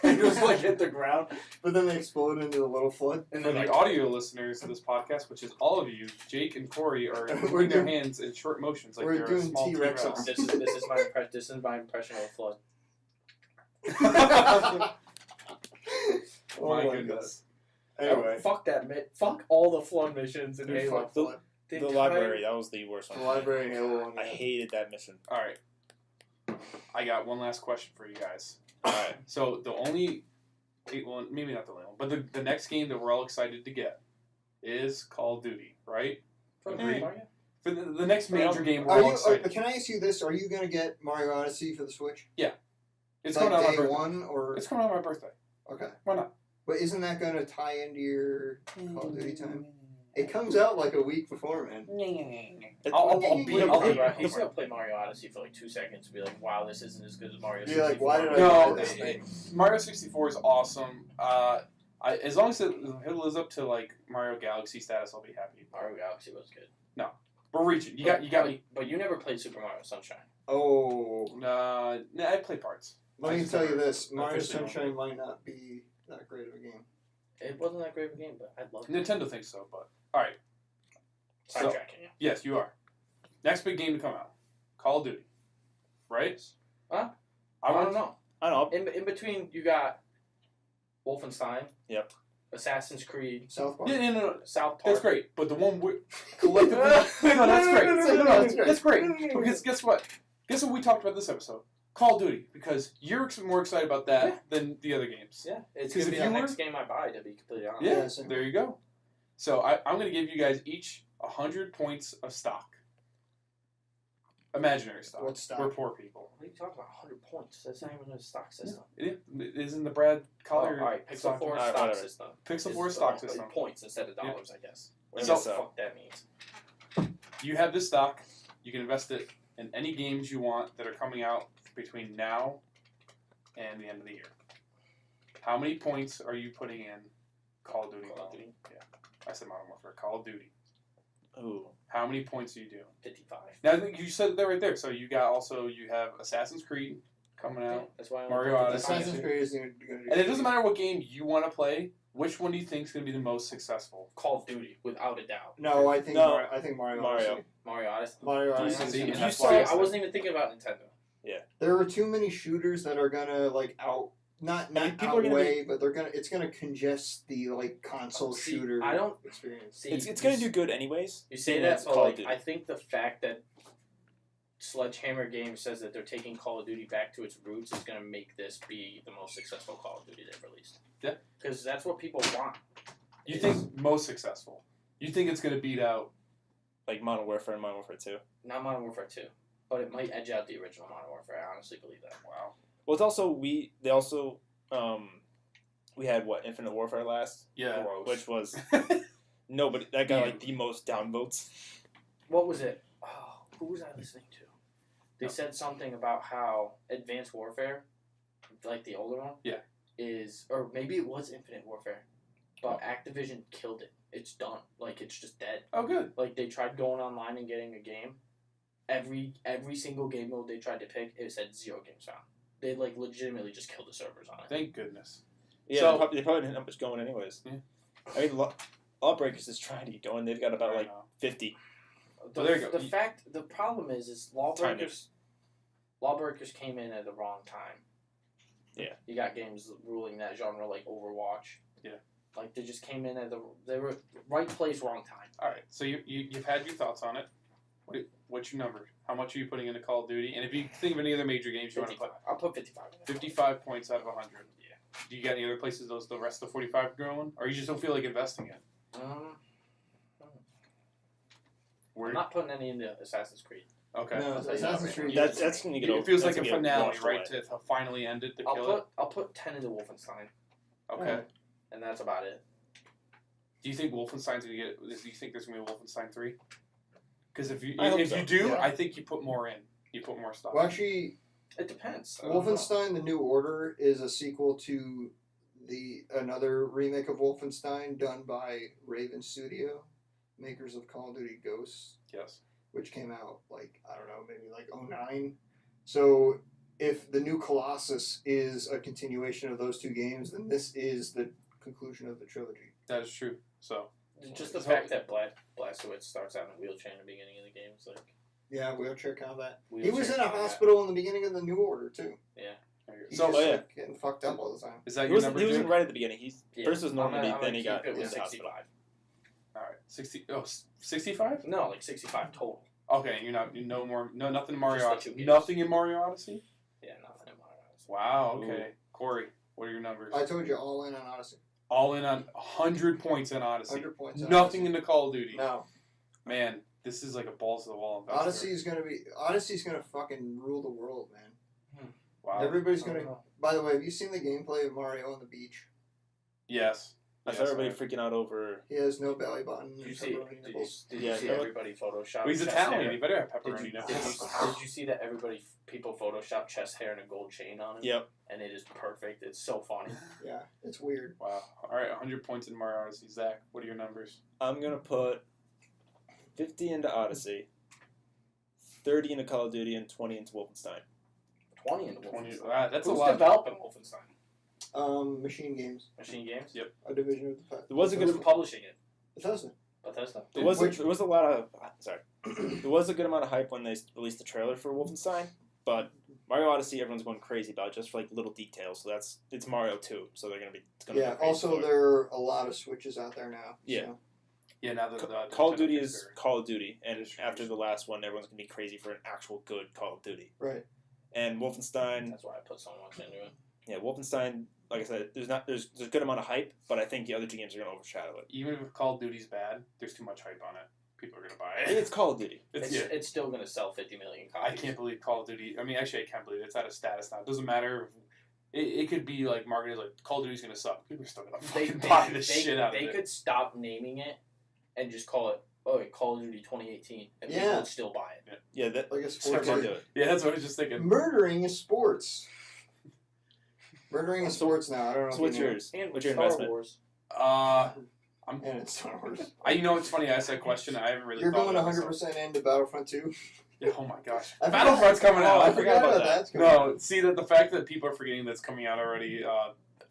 and just like hit the ground. But then they explode into a little flood. And For then the audio listeners of this podcast, which is all of you, Jake and Corey are moving their hands in short motions like we're they're a doing small T-Rex T-Rex. this is my impression of a flood. Oh My my goodness. Anyway, Fuck fuck all the flood missions in dude, Halo. fuck flood. The entire- library, that was the worst one. The library in Halo 1. I hated that mission. All right. I got one last question for you guys. All right. So the only, well, maybe not the only one, but the next game that we're all excited to get is Call of Duty, right? Agreed. For the next major game, we're all excited. Can I ask you this? Are you going to get Mario Odyssey for the Switch? It's like coming out on my day birthday. one, or It's coming out on my birthday. okay. Why not? But isn't that going to tie into your Call of Duty time? It comes out like a week before, man. I'll He's gonna play Mario Odyssey for like 2 seconds and be like, "Wow, this isn't as good as Mario." You're like, 64. why did I No, buy this thing? Mario 64 is awesome. As long as it lives up to like Mario Galaxy status, I'll be happy. Mario Galaxy was good. We're reaching. You got me. But you never played Super Mario Sunshine. Oh, Nah, I play parts. let me tell you this: Mario officially Sunshine might not be that great of a game. It wasn't that great of a game, but I loved it. Nintendo thinks so, but all right. So, Sidetracking you. yes, you are. Next big game to come out, Call of Duty, right? Huh? I I want don't know. I don't know. In between, you got Wolfenstein. Yep. Assassin's Creed. South Park. Yeah, no, South Park. that's great. But the one we collectively, no, that's great. No, that's great. Because guess what? Guess what we talked about this episode? Call of Duty, because you're more excited about that than the other games. Yeah, it's 'Cause gonna be if the you next were- game I buy. To be completely honest. Yeah, Yeah, same. there you go. So I'm going to give you guys each 100 points of stock. Imaginary stock. What stock? We're poor people. What are you talking about? 100 points. That's not even a stock system. It isn't the Brad Collier all right, Pixel stock- 4 Alright, stock whatever. system. Pixel is 4 the- stock system. Points instead of Yeah. dollars, I guess. So- Whatever the fuck that means. You have this stock. You can invest it in any games you want that are coming out between now and the end of the year. How many points are you putting in Call of Duty? Call of Duty. Yeah. I said Modern Warfare. Call of Duty. Ooh. How many points are you doing? 55. Now, I think you said that right there. So you have Assassin's Creed coming out. That's why I Mario only put Odyssey. 55. Assassin's Creed isn't going to do And it doesn't matter what game you want to play. Which one do you think is going to be the most successful? Call of Duty, without a doubt. No, I think No. I think Mario. Mario. Odyssey. Mario Odyssey. Mario Do you Odyssey. see- You that's saw, why I I said- wasn't even thinking about Nintendo. There are too many shooters that are gonna like not people are gonna outweigh, but it's gonna congest the like console See, shooter I don't- experience. See, It's going to do good anyways. You say Yeah, that, it's but Call of like, Duty. I think the fact that Sledgehammer Games says that they're taking Call of Duty back to its roots is going to make this be the most successful Call of Duty they've released. Yeah. Because that's what people want. You think most successful? You think it's going to beat out? Like Modern Warfare and Modern Warfare 2. Not Modern Warfare 2, but it might edge out the original Modern Warfare. I honestly believe that. Wow. Well, it's also, we had, Infinite Warfare last? Yeah. Which was, no, but that got, like, the most downvotes. What was it? Oh, who was I listening to? They said something about how Advanced Warfare, like the older one, Yeah. is, or maybe it was Infinite Warfare, but Activision killed it. It's done. Like, it's just dead. Oh, good. Like, they tried going online and getting a game. Every single game mode they tried to pick, it said 0 games found. They, like, legitimately just killed the servers on it. Thank goodness. Yeah, So- they probably didn't have much going anyways. Yeah. I mean, Lawbreakers is trying to get going. They've got about, I like, know. 50. Well, there you go. The problem is Lawbreakers came in at the wrong time. Yeah. You got games ruling that genre like Overwatch. Yeah. Like they just came in at they were right place, wrong time. All right. So you've had your thoughts on it. What's your number? How much are you putting into Call of Duty? And if you think of any other major games you want to 55. play, I'll put 55. in there. 55 points out of 100. Yeah. Do you got any other places the rest of the 45 going, or you just don't feel like investing in? I'm not putting any into Assassin's Creed. Okay. No, I'll tell you Assassin's that right Creed. now. That's going to get It feels like that's a gonna get finale, washed right? away. To finally end it, to kill it. I'll put 10 into Wolfenstein, Okay. and that's about it. Do you think Wolfenstein's gonna get? Do you think there's gonna be a Wolfenstein 3? Because if you I hope you so. do, Yeah. I think you put more in. You put more stuff. Well, actually, It depends. I don't know. Wolfenstein: The New Order is a sequel to another remake of Wolfenstein done by Raven Studio, makers of Call of Duty Ghosts, Yes. which came out like I don't know, maybe like 2009. So if the new Colossus is a continuation of those two games, then this is the conclusion of the trilogy. That is true. So Just the fact that Blazkowicz starts out in a wheelchair in the beginning of the game is like. Yeah, wheelchair combat. He Wheelchair was in a combat. hospital in the beginning of the New Order too. Yeah. He's So just, oh, yeah. like, getting fucked up all the time. is that He your wasn't, number? he wasn't Jake? right at the beginning. First was Normandy, I'm then he got it in was the hospital. 65. All right, 60. Oh, 65? No, like 65 total. Okay, you're not. You know more. No, nothing in Mario. Just the Odyssey. two games. Nothing in Mario Odyssey. Yeah, nothing in Mario Odyssey. Wow. Okay, Corey, what are your numbers? I told you all in on Odyssey. All in on 100 points in Odyssey. 100 points. on Nothing Odyssey. in the Call of Duty. No. Man, this is like a balls to the wall investment. Odyssey's gonna fucking rule the world, man. Wow. Everybody's I don't gonna. know. By the way, have you seen the gameplay of Mario on the beach? Yes. I saw everybody freaking out over. He has no belly button. Did and you see? pepperoni Did you, nipples. did Yeah, you see you know what? everybody Photoshop? Well, he's chest Italian. hair? He better have Did pepperoni you, now. did you see that people Photoshop chest hair and a gold chain on it? Yep. And it is perfect. It's so funny. Yeah, it's weird. Wow. All right, 100 points in Mario Odyssey. Zach, what are your numbers? I'm gonna put 50 into Odyssey, 30 into Call of Duty, and 20 into Wolfenstein. 20 in the 20. Wolfenstein. Wow, that's Who's a lot. developing Wolfenstein? Machine Games, Machine Games? Yep. a division of the. There was a Who's good. publishing it? Bethesda. Bethesda. There was a lot of. Sorry. There was a good amount of hype when they released the trailer for Wolfenstein, but Mario Odyssey, everyone's going crazy about just for like little details. So it's Mario 2, so they're gonna be. It's gonna Yeah. be crazy Also, for it. there are a lot of switches out there now. Yeah. So. Yeah, now that Call of Nintendo Duty fixed is their- Call of Duty, and It is true. after the last one, everyone's gonna be crazy for an actual good Call of Duty. Right. And Wolfenstein, That's why I put so much into it. yeah, Wolfenstein. Like I said, there's a good amount of hype, but I think the other two games are gonna overshadow it. Even if Call of Duty's bad, there's too much hype on it. People are gonna buy I think it. it's Call of Duty. It's still going to sell 50 million I copies. can't believe Call of Duty. I mean, actually, I can't believe it's at a status now. It doesn't matter. It could be like marketed like Call of Duty's gonna suck. People are still gonna fucking buy the shit out of They it. could stop naming it and just call it Call of Duty 2018, and people Yeah. would still buy it. Yeah, that Like a Start sports. to league. do it. Yeah, that's what I was just thinking. Murdering is sports. Murdering is sports now. I don't know. So if what's you know. yours? And What's your Star investment? Wars. I'm. And it's Star Wars. You know, it's funny. I asked that question. I haven't really. You're thought going about it, so- 100% into Battlefront 2. Yeah, oh my gosh, I forgot- Battlefront's coming out. I forgot about that. It's coming out. No, see that the fact that people are forgetting that's coming out already.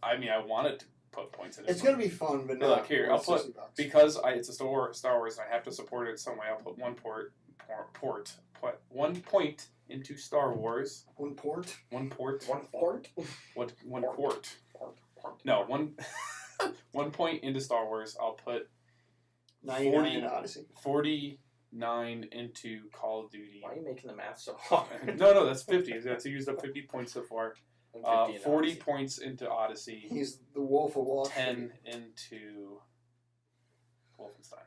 I mean, I wanted to put points in it. It's gonna be fun, but Look, not here, worth I'll put- $60. because it's a Star Wars. I have to support it some way. I'll put put 1 point into Star Wars. One port. 1 port. One port? One quart. No, 1 point into Star Wars. I'll put 99 40. in Odyssey. 49 into Call of Duty. Why are you making the math so hard? No, that's 50. That's used up 50 points so far. 50 in 40 Odyssey. points into Odyssey. He's the Wolf of Wall Street. 10 into Wolfenstein.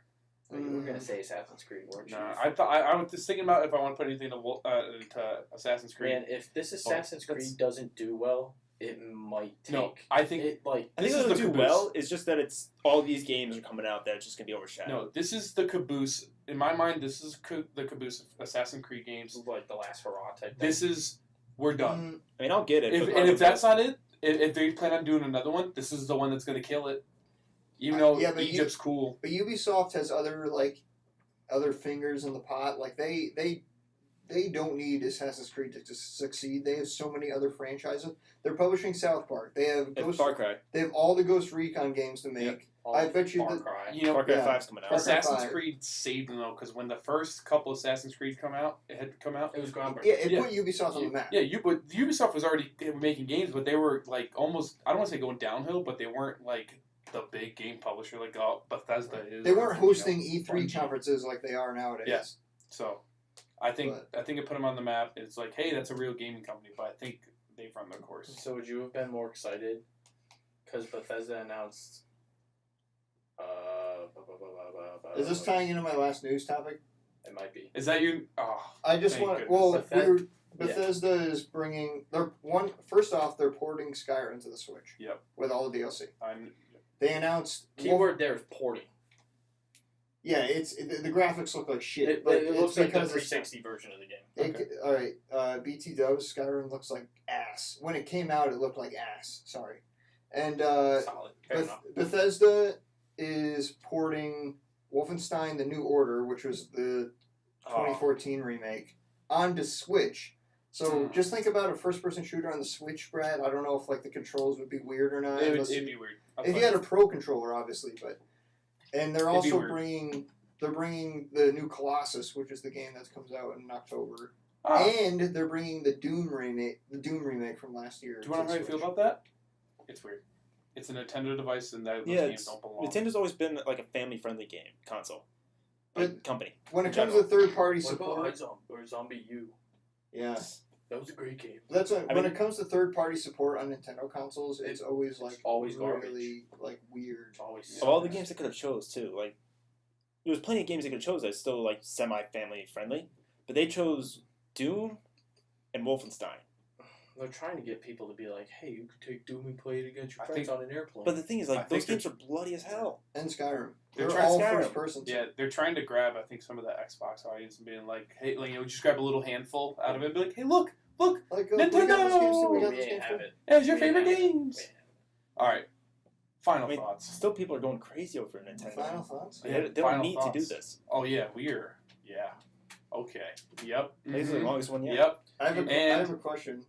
You were gonna say Assassin's Creed, weren't you? No, I thought I was just thinking about if I want to put anything into Assassin's Creed. Man, if this Assassin's that's- Creed doesn't do well, it might take. No, I think it like. I think This is it'll the do caboose. well. It's just that it's all these games are coming out that it's just gonna be overshadowed. no. This is the caboose. In my mind, this is the caboose of Assassin's Creed games. like the last hurrah type. This is we're done. I mean, I'll get it. but If that's not it, if they plan on doing another one, this is the one that's going to kill it. Even though Yeah, but Egypt's cool. But Ubisoft has other fingers in the pot. Like they don't need Assassin's Creed to succeed. They have so many other franchises. They're publishing South Park. They have It's Far Cry. They have all the Ghost Recon games to make. Yep. I bet you Far that- Cry. You know, Far Cry yeah. 5's coming out. Far Cry Assassin's 5. Creed saved them though, because when the first couple Assassin's Creed had come out, It was groundbreaking. Yeah, it Yeah. put Ubisoft on the map. yeah, but Ubisoft was already making games, but they were like almost, I don't want to say going downhill, but they weren't like the big game publisher like Bethesda is. They weren't or, hosting you know, E3 Bungie. conferences like they are nowadays. Yeah. So, I think it put them on the map. It's like, hey, that's a real gaming company, but I think they've run their course. So would you have been more excited because Bethesda announced? Is this tying into my last news topic? It might be. Is that you? Oh, I just Thank want. goodness. Well, Bethesda- Bethesda is bringing. First off, they're porting Skyrim to the Switch. Yep. With all the DLC. I'm. They announced. Keyword there is porting. Yeah, the graphics look like shit. It but looks it's like the because 360 version of the game. All right, BT Dubs Skyrim looks like ass. When it came out, it looked like ass. Sorry, and Solid. Fair enough. Bethesda is porting Wolfenstein: The New Order, which was the 2014 remake, onto Switch. So just think about a first-person shooter on the Switch, Brad. I don't know if the controls would be weird or not. It'd be weird. If you had a pro controller, obviously, and they're It'd be also weird. bringing the new Colossus, which is the game that comes out in October, and they're bringing the Doom remake from last year. Do you want to know how you feel about that? It's weird. It's a Nintendo device, and those games don't belong. Nintendo's always been like a family-friendly game console, company. When it comes to third-party What support, about or Zombie U? yeah, That was a great game. that's when it comes to third-party support on Nintendo consoles, it's always always really weird. It's always Of all the games they could have chose too, there was plenty of games they could have chose that's still semi-family friendly, but they chose Doom and Wolfenstein. They're trying to get people to be like, hey, you could take Doom and play it against your I friends think- on an airplane. But the thing is, I those think games are bloody as hell. And Skyrim, They're they're trying all Skyrim. first-person. Yeah, they're trying to grab, I think, some of the Xbox audience and being like, hey, just grab a little handful out of it and be like, hey, look, We got this game too. We got we this game ain't too. have it. it's your We favorite ain't have it. games. All right, final thoughts. Still, people are going crazy over Nintendo. Final thoughts. They don't Final need to do thoughts. this. Oh yeah, okay, yep. This is the Mhm. longest one yet. Yep. I have And- a question.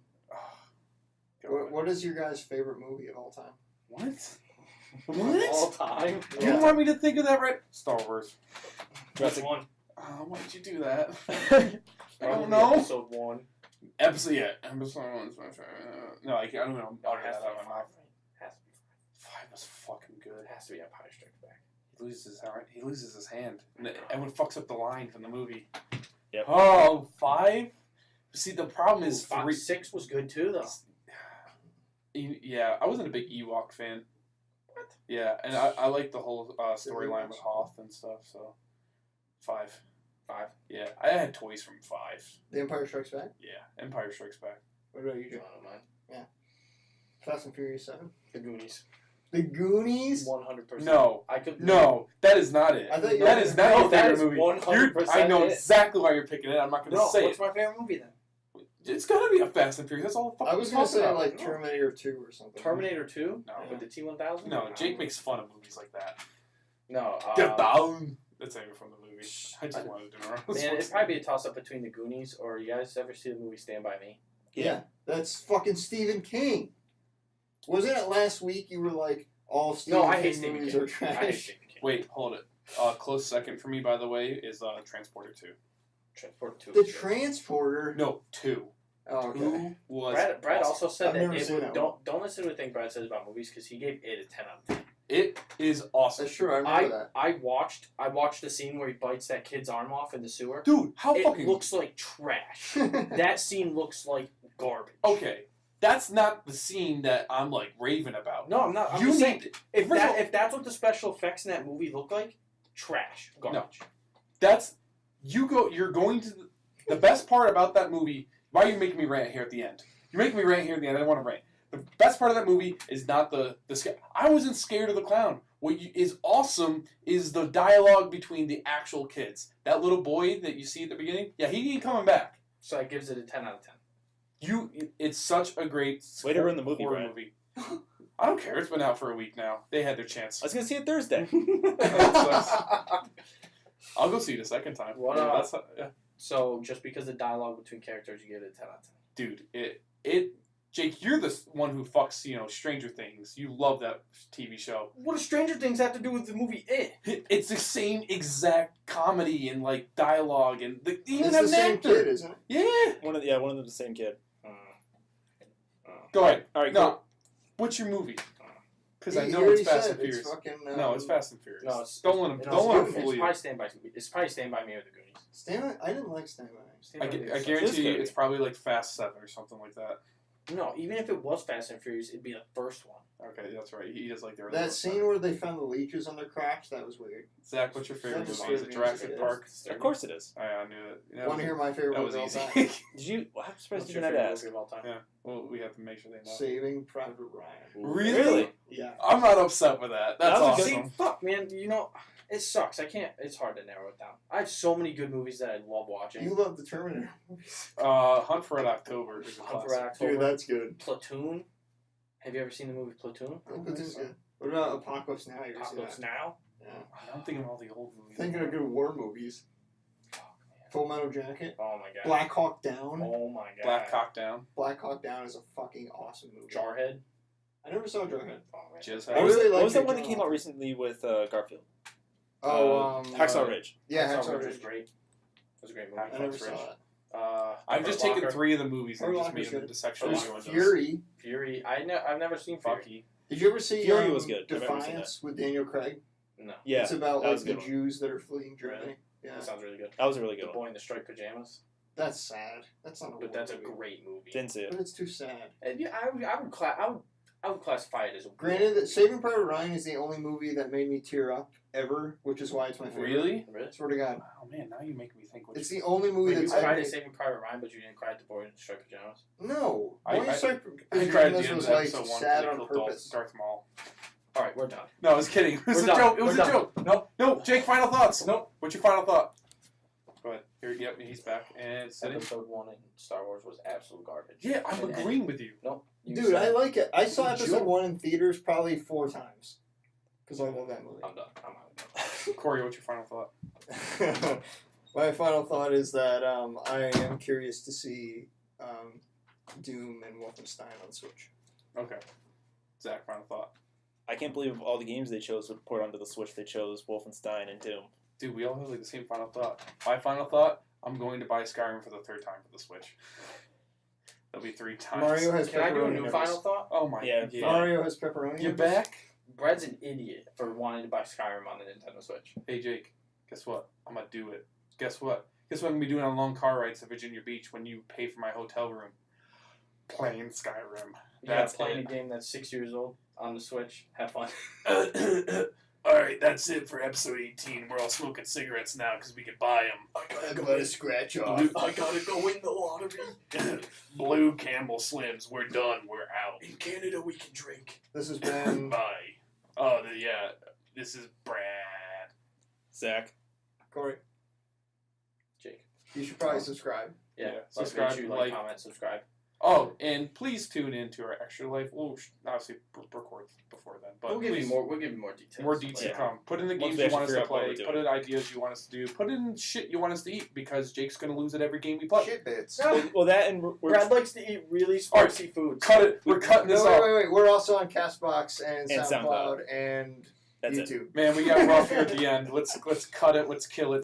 Go What is your guys' favorite movie of all time? What? All What? time. You don't want me to think of that, right? Star Wars. Which one? Why did you do that? I Probably don't know. Episode 1. Episode 1's my favorite. No, I don't know. Oh, it has to be Out of my 5. mouth. Has to be 5. 5 was fucking good. It has to be Empire Strikes Back. He loses his hand. And everyone fucks up the line from the movie. Yep. Oh, 5? See, the problem is 3. 6 was good too, though. Yeah, I wasn't a big Ewok fan. What? Yeah, and I like the whole storyline with Hoth and stuff, so 5. 5. Yeah, I had toys from 5. The Empire Strikes Back. Yeah, Empire Strikes Back. What about you, John Joe? of mine. Fast and Furious 7. The Goonies. The Goonies. 100%. No, I could. no, that is not it. I thought you That were- is not No, your that favorite is movie. 100% I know it. exactly why you're picking it. I'm not going to No, say what's it. my favorite movie then? It's gonna be a Fast and Furious. That's all the fuck I was gonna talking say about. Terminator 2 or something. Terminator 2? No, With the T-1000? no. Jake makes fun of movies like that. No. Get down. That's not even from the movie. I just wanted to know. Man, it'd probably be a toss-up between the Goonies or you guys ever see the movie Stand By Me? Yeah, that's fucking Stephen King. Wasn't it last week you were like, all Stephen No, I King hate Stephen movies King. are I hate trash? Stephen King. Wait, hold it. Close second for me, by the way, is Transporter 2. Transporter 2. The is good. Transporter. No, 2. Oh, okay. 2 was Brad awesome. also said I've that never it seen would, that don't listen to anything Brad says about movies because he gave it a 10 out of 10. It is awesome. That's true. I remember that. I watched the scene where he bites that kid's arm off in the sewer. Dude, how It fucking... looks like trash. That scene looks like garbage. Okay, that's not the scene that I'm, like, raving about. No, I'm not. I'm You just saying, need... if first of all- if that's what the special effects in that movie look like, trash, garbage. That's... You're going to... The best part about that movie... Why are you making me rant here at the end? You're making me rant here at the end. I don't want to rant. The best part of that movie is not the scare. I wasn't scared of the clown. What is awesome is the dialogue between the actual kids. That little boy that you see at the beginning, yeah, he ain't coming back. So that gives it a 10 out of 10. It's such a great Way to ruin the movie, horror Brad. movie. I don't care. It's been out for a week now. They had their chance. I was gonna see it Thursday. I'll go see it a second time. What, Yeah, that's yeah. So just because the dialogue between characters, you give it a 10 out of 10. Dude, Jake, you're the one who fucks, Stranger Things. You love that TV show. What does Stranger Things have to do with the movie It? It's the same exact comedy and like dialogue and even It's have the an same actor. kid, isn't it? Yeah. One of them the same kid. Go ahead. All right, No. cool. What's your movie? Because He I know already it's Fast said and Furious. fucking, No, it's Fast and Furious. No, it's don't let him. it's Don't let him it's fool you. probably Stand By Me. It's probably Stand By Me or the Goonies. I didn't like Stand By Me. Stand I, By Me I is guarantee It's you, good. it's probably like Fast 7 or something like that. No, even if it was Fast and Furious, it'd be the first one. Okay, that's right. He does like the That scene where they found the leeches on their crotch, that was weird. Zach, what's your favorite That movie? Is it disturbed me. Jurassic It Park? is. Of course it is. I knew it. Want to hear my favorite That movie was of all easy. time? Did you? I'm surprised What's you your did not favorite ask. movie of all time? Yeah. Well, we have to make sure they know. Saving Private Ryan. Really? Yeah. I'm not upset with that. That's That was a awesome. good- See, fuck, man. It sucks. I can't. It's hard to narrow it down. I have so many good movies that I love watching. You love the Terminator movies. Hunt for Red October is a Hunt for classic. Red October. Dude, that's good. Platoon. Have you ever seen the movie Platoon? This is good. What about Apocalypse Now? You ever seen Apocalypse that? Now. Yeah. I'm thinking of all the old movies. Thinking of good war movies. Full Metal Jacket. Oh my god. Black Hawk Down. Oh my god. Black Hawk Down. Black Hawk Down is a fucking awesome movie. Jarhead. I never saw Jarhead. Oh man. Jizz I What Head. was, really what like was that Jake one that came Gyllenhaal. out recently with Garfield? Oh, Ridge. Yeah, Hacksaw Hacksaw Ridge was Ridge. great. It was a great movie. I never Ridge. saw it. I've just taken 3 of the movies and Hurt just Locker made is them good. into sexual There's innuendos. Fury. Fury. I've never seen Fury. Fucky. Did you ever see Fury was good. I've never seen Defiance with Daniel Craig? No. Yeah, It's about that like was a the good one. Jews that are fleeing Germany. Really? Yeah, That sounds really good. That was a really The good one. Boy in the Striped Pajamas. that's sad. That's not a But that's a movie. great movie. Didn't see it. But it's too sad. And yeah, I would classify it as a Granted, that Saving Private Ryan is the only movie that made me tear up ever, which is why it's my favorite. Really? Really? Swear to God, Oh man, now you make me think. it's the only movie Wait, you that's cried ever. at Saving Private Ryan, but you didn't cry at The Boy in the Striped Pajamas? No, I Boy in Striped I cried at the Pajamas end was of like episode 1 sad when on they killed purpose. Darth Maul. All right, we're done. No, I was kidding. It was We're a done. joke. It was We're a done. joke. Nope. No, Jake, final thoughts. Nope. What's your final thought? Go ahead. Here, yep, he's back and sitting. Episode 1 in Star Wars was absolute garbage. Yeah, I'm And- agreeing with you. Nope. You Dude, said I it. like it. I saw It's a episode joke. 1 in theaters probably 4 times because I love that movie. I'm done. I'm out. Corey, what's your final thought? My final thought is that I am curious to see Doom and Wolfenstein on Switch. Okay. Zach, final thought. I can't believe all the games they chose to port onto the Switch. They chose Wolfenstein and Doom. Dude, we all have like the same final thought. My final thought, I'm going to buy Skyrim for the 3rd time for the Switch. That'll be 3 times. Mario has Can I do a pepperoni new nipples. final thought? Oh my Yeah. god. Mario has pepperoni. You're nipples. back? Brad's an idiot for wanting to buy Skyrim on the Nintendo Switch. Hey Jake, guess what? I'm gonna do it. Guess what? Guess what I'm gonna be doing on long car rides to Virginia Beach when you pay for my hotel room? Playing Skyrim. That's playing it. a game that's 6 years old on the Switch. Have fun. Alright, that's it for episode 18. We're all smoking cigarettes now because we can buy them. I'm gonna scratch off. I gotta go win the lottery. Blue Camel Slims. We're done. We're out. In Canada, we can drink. This has been Bye. Oh, yeah. This is Brad. Zach. Corey. Jake. You should probably subscribe. Yeah. Yeah, Subscribe, subscribe, like, like- comment, subscribe. Oh, and please tune in to our Extra Life. We'll obviously record before then, but We'll give you please, more. We'll give you more details. more details Yeah. come. Put in the Once games we you actually want us to figure out what play. we're doing. Put in ideas you want us to do. Put in shit you want us to eat because Jake's gonna lose at every game we play. Shit bits. Well, that and we're Brad likes to eat really Alright, spicy foods. Cut it. We're cutting No, this off. wait. We're also on Castbox and And SoundCloud and That's it. YouTube. Man, we got rough here at the end. Let's cut it. Let's kill it.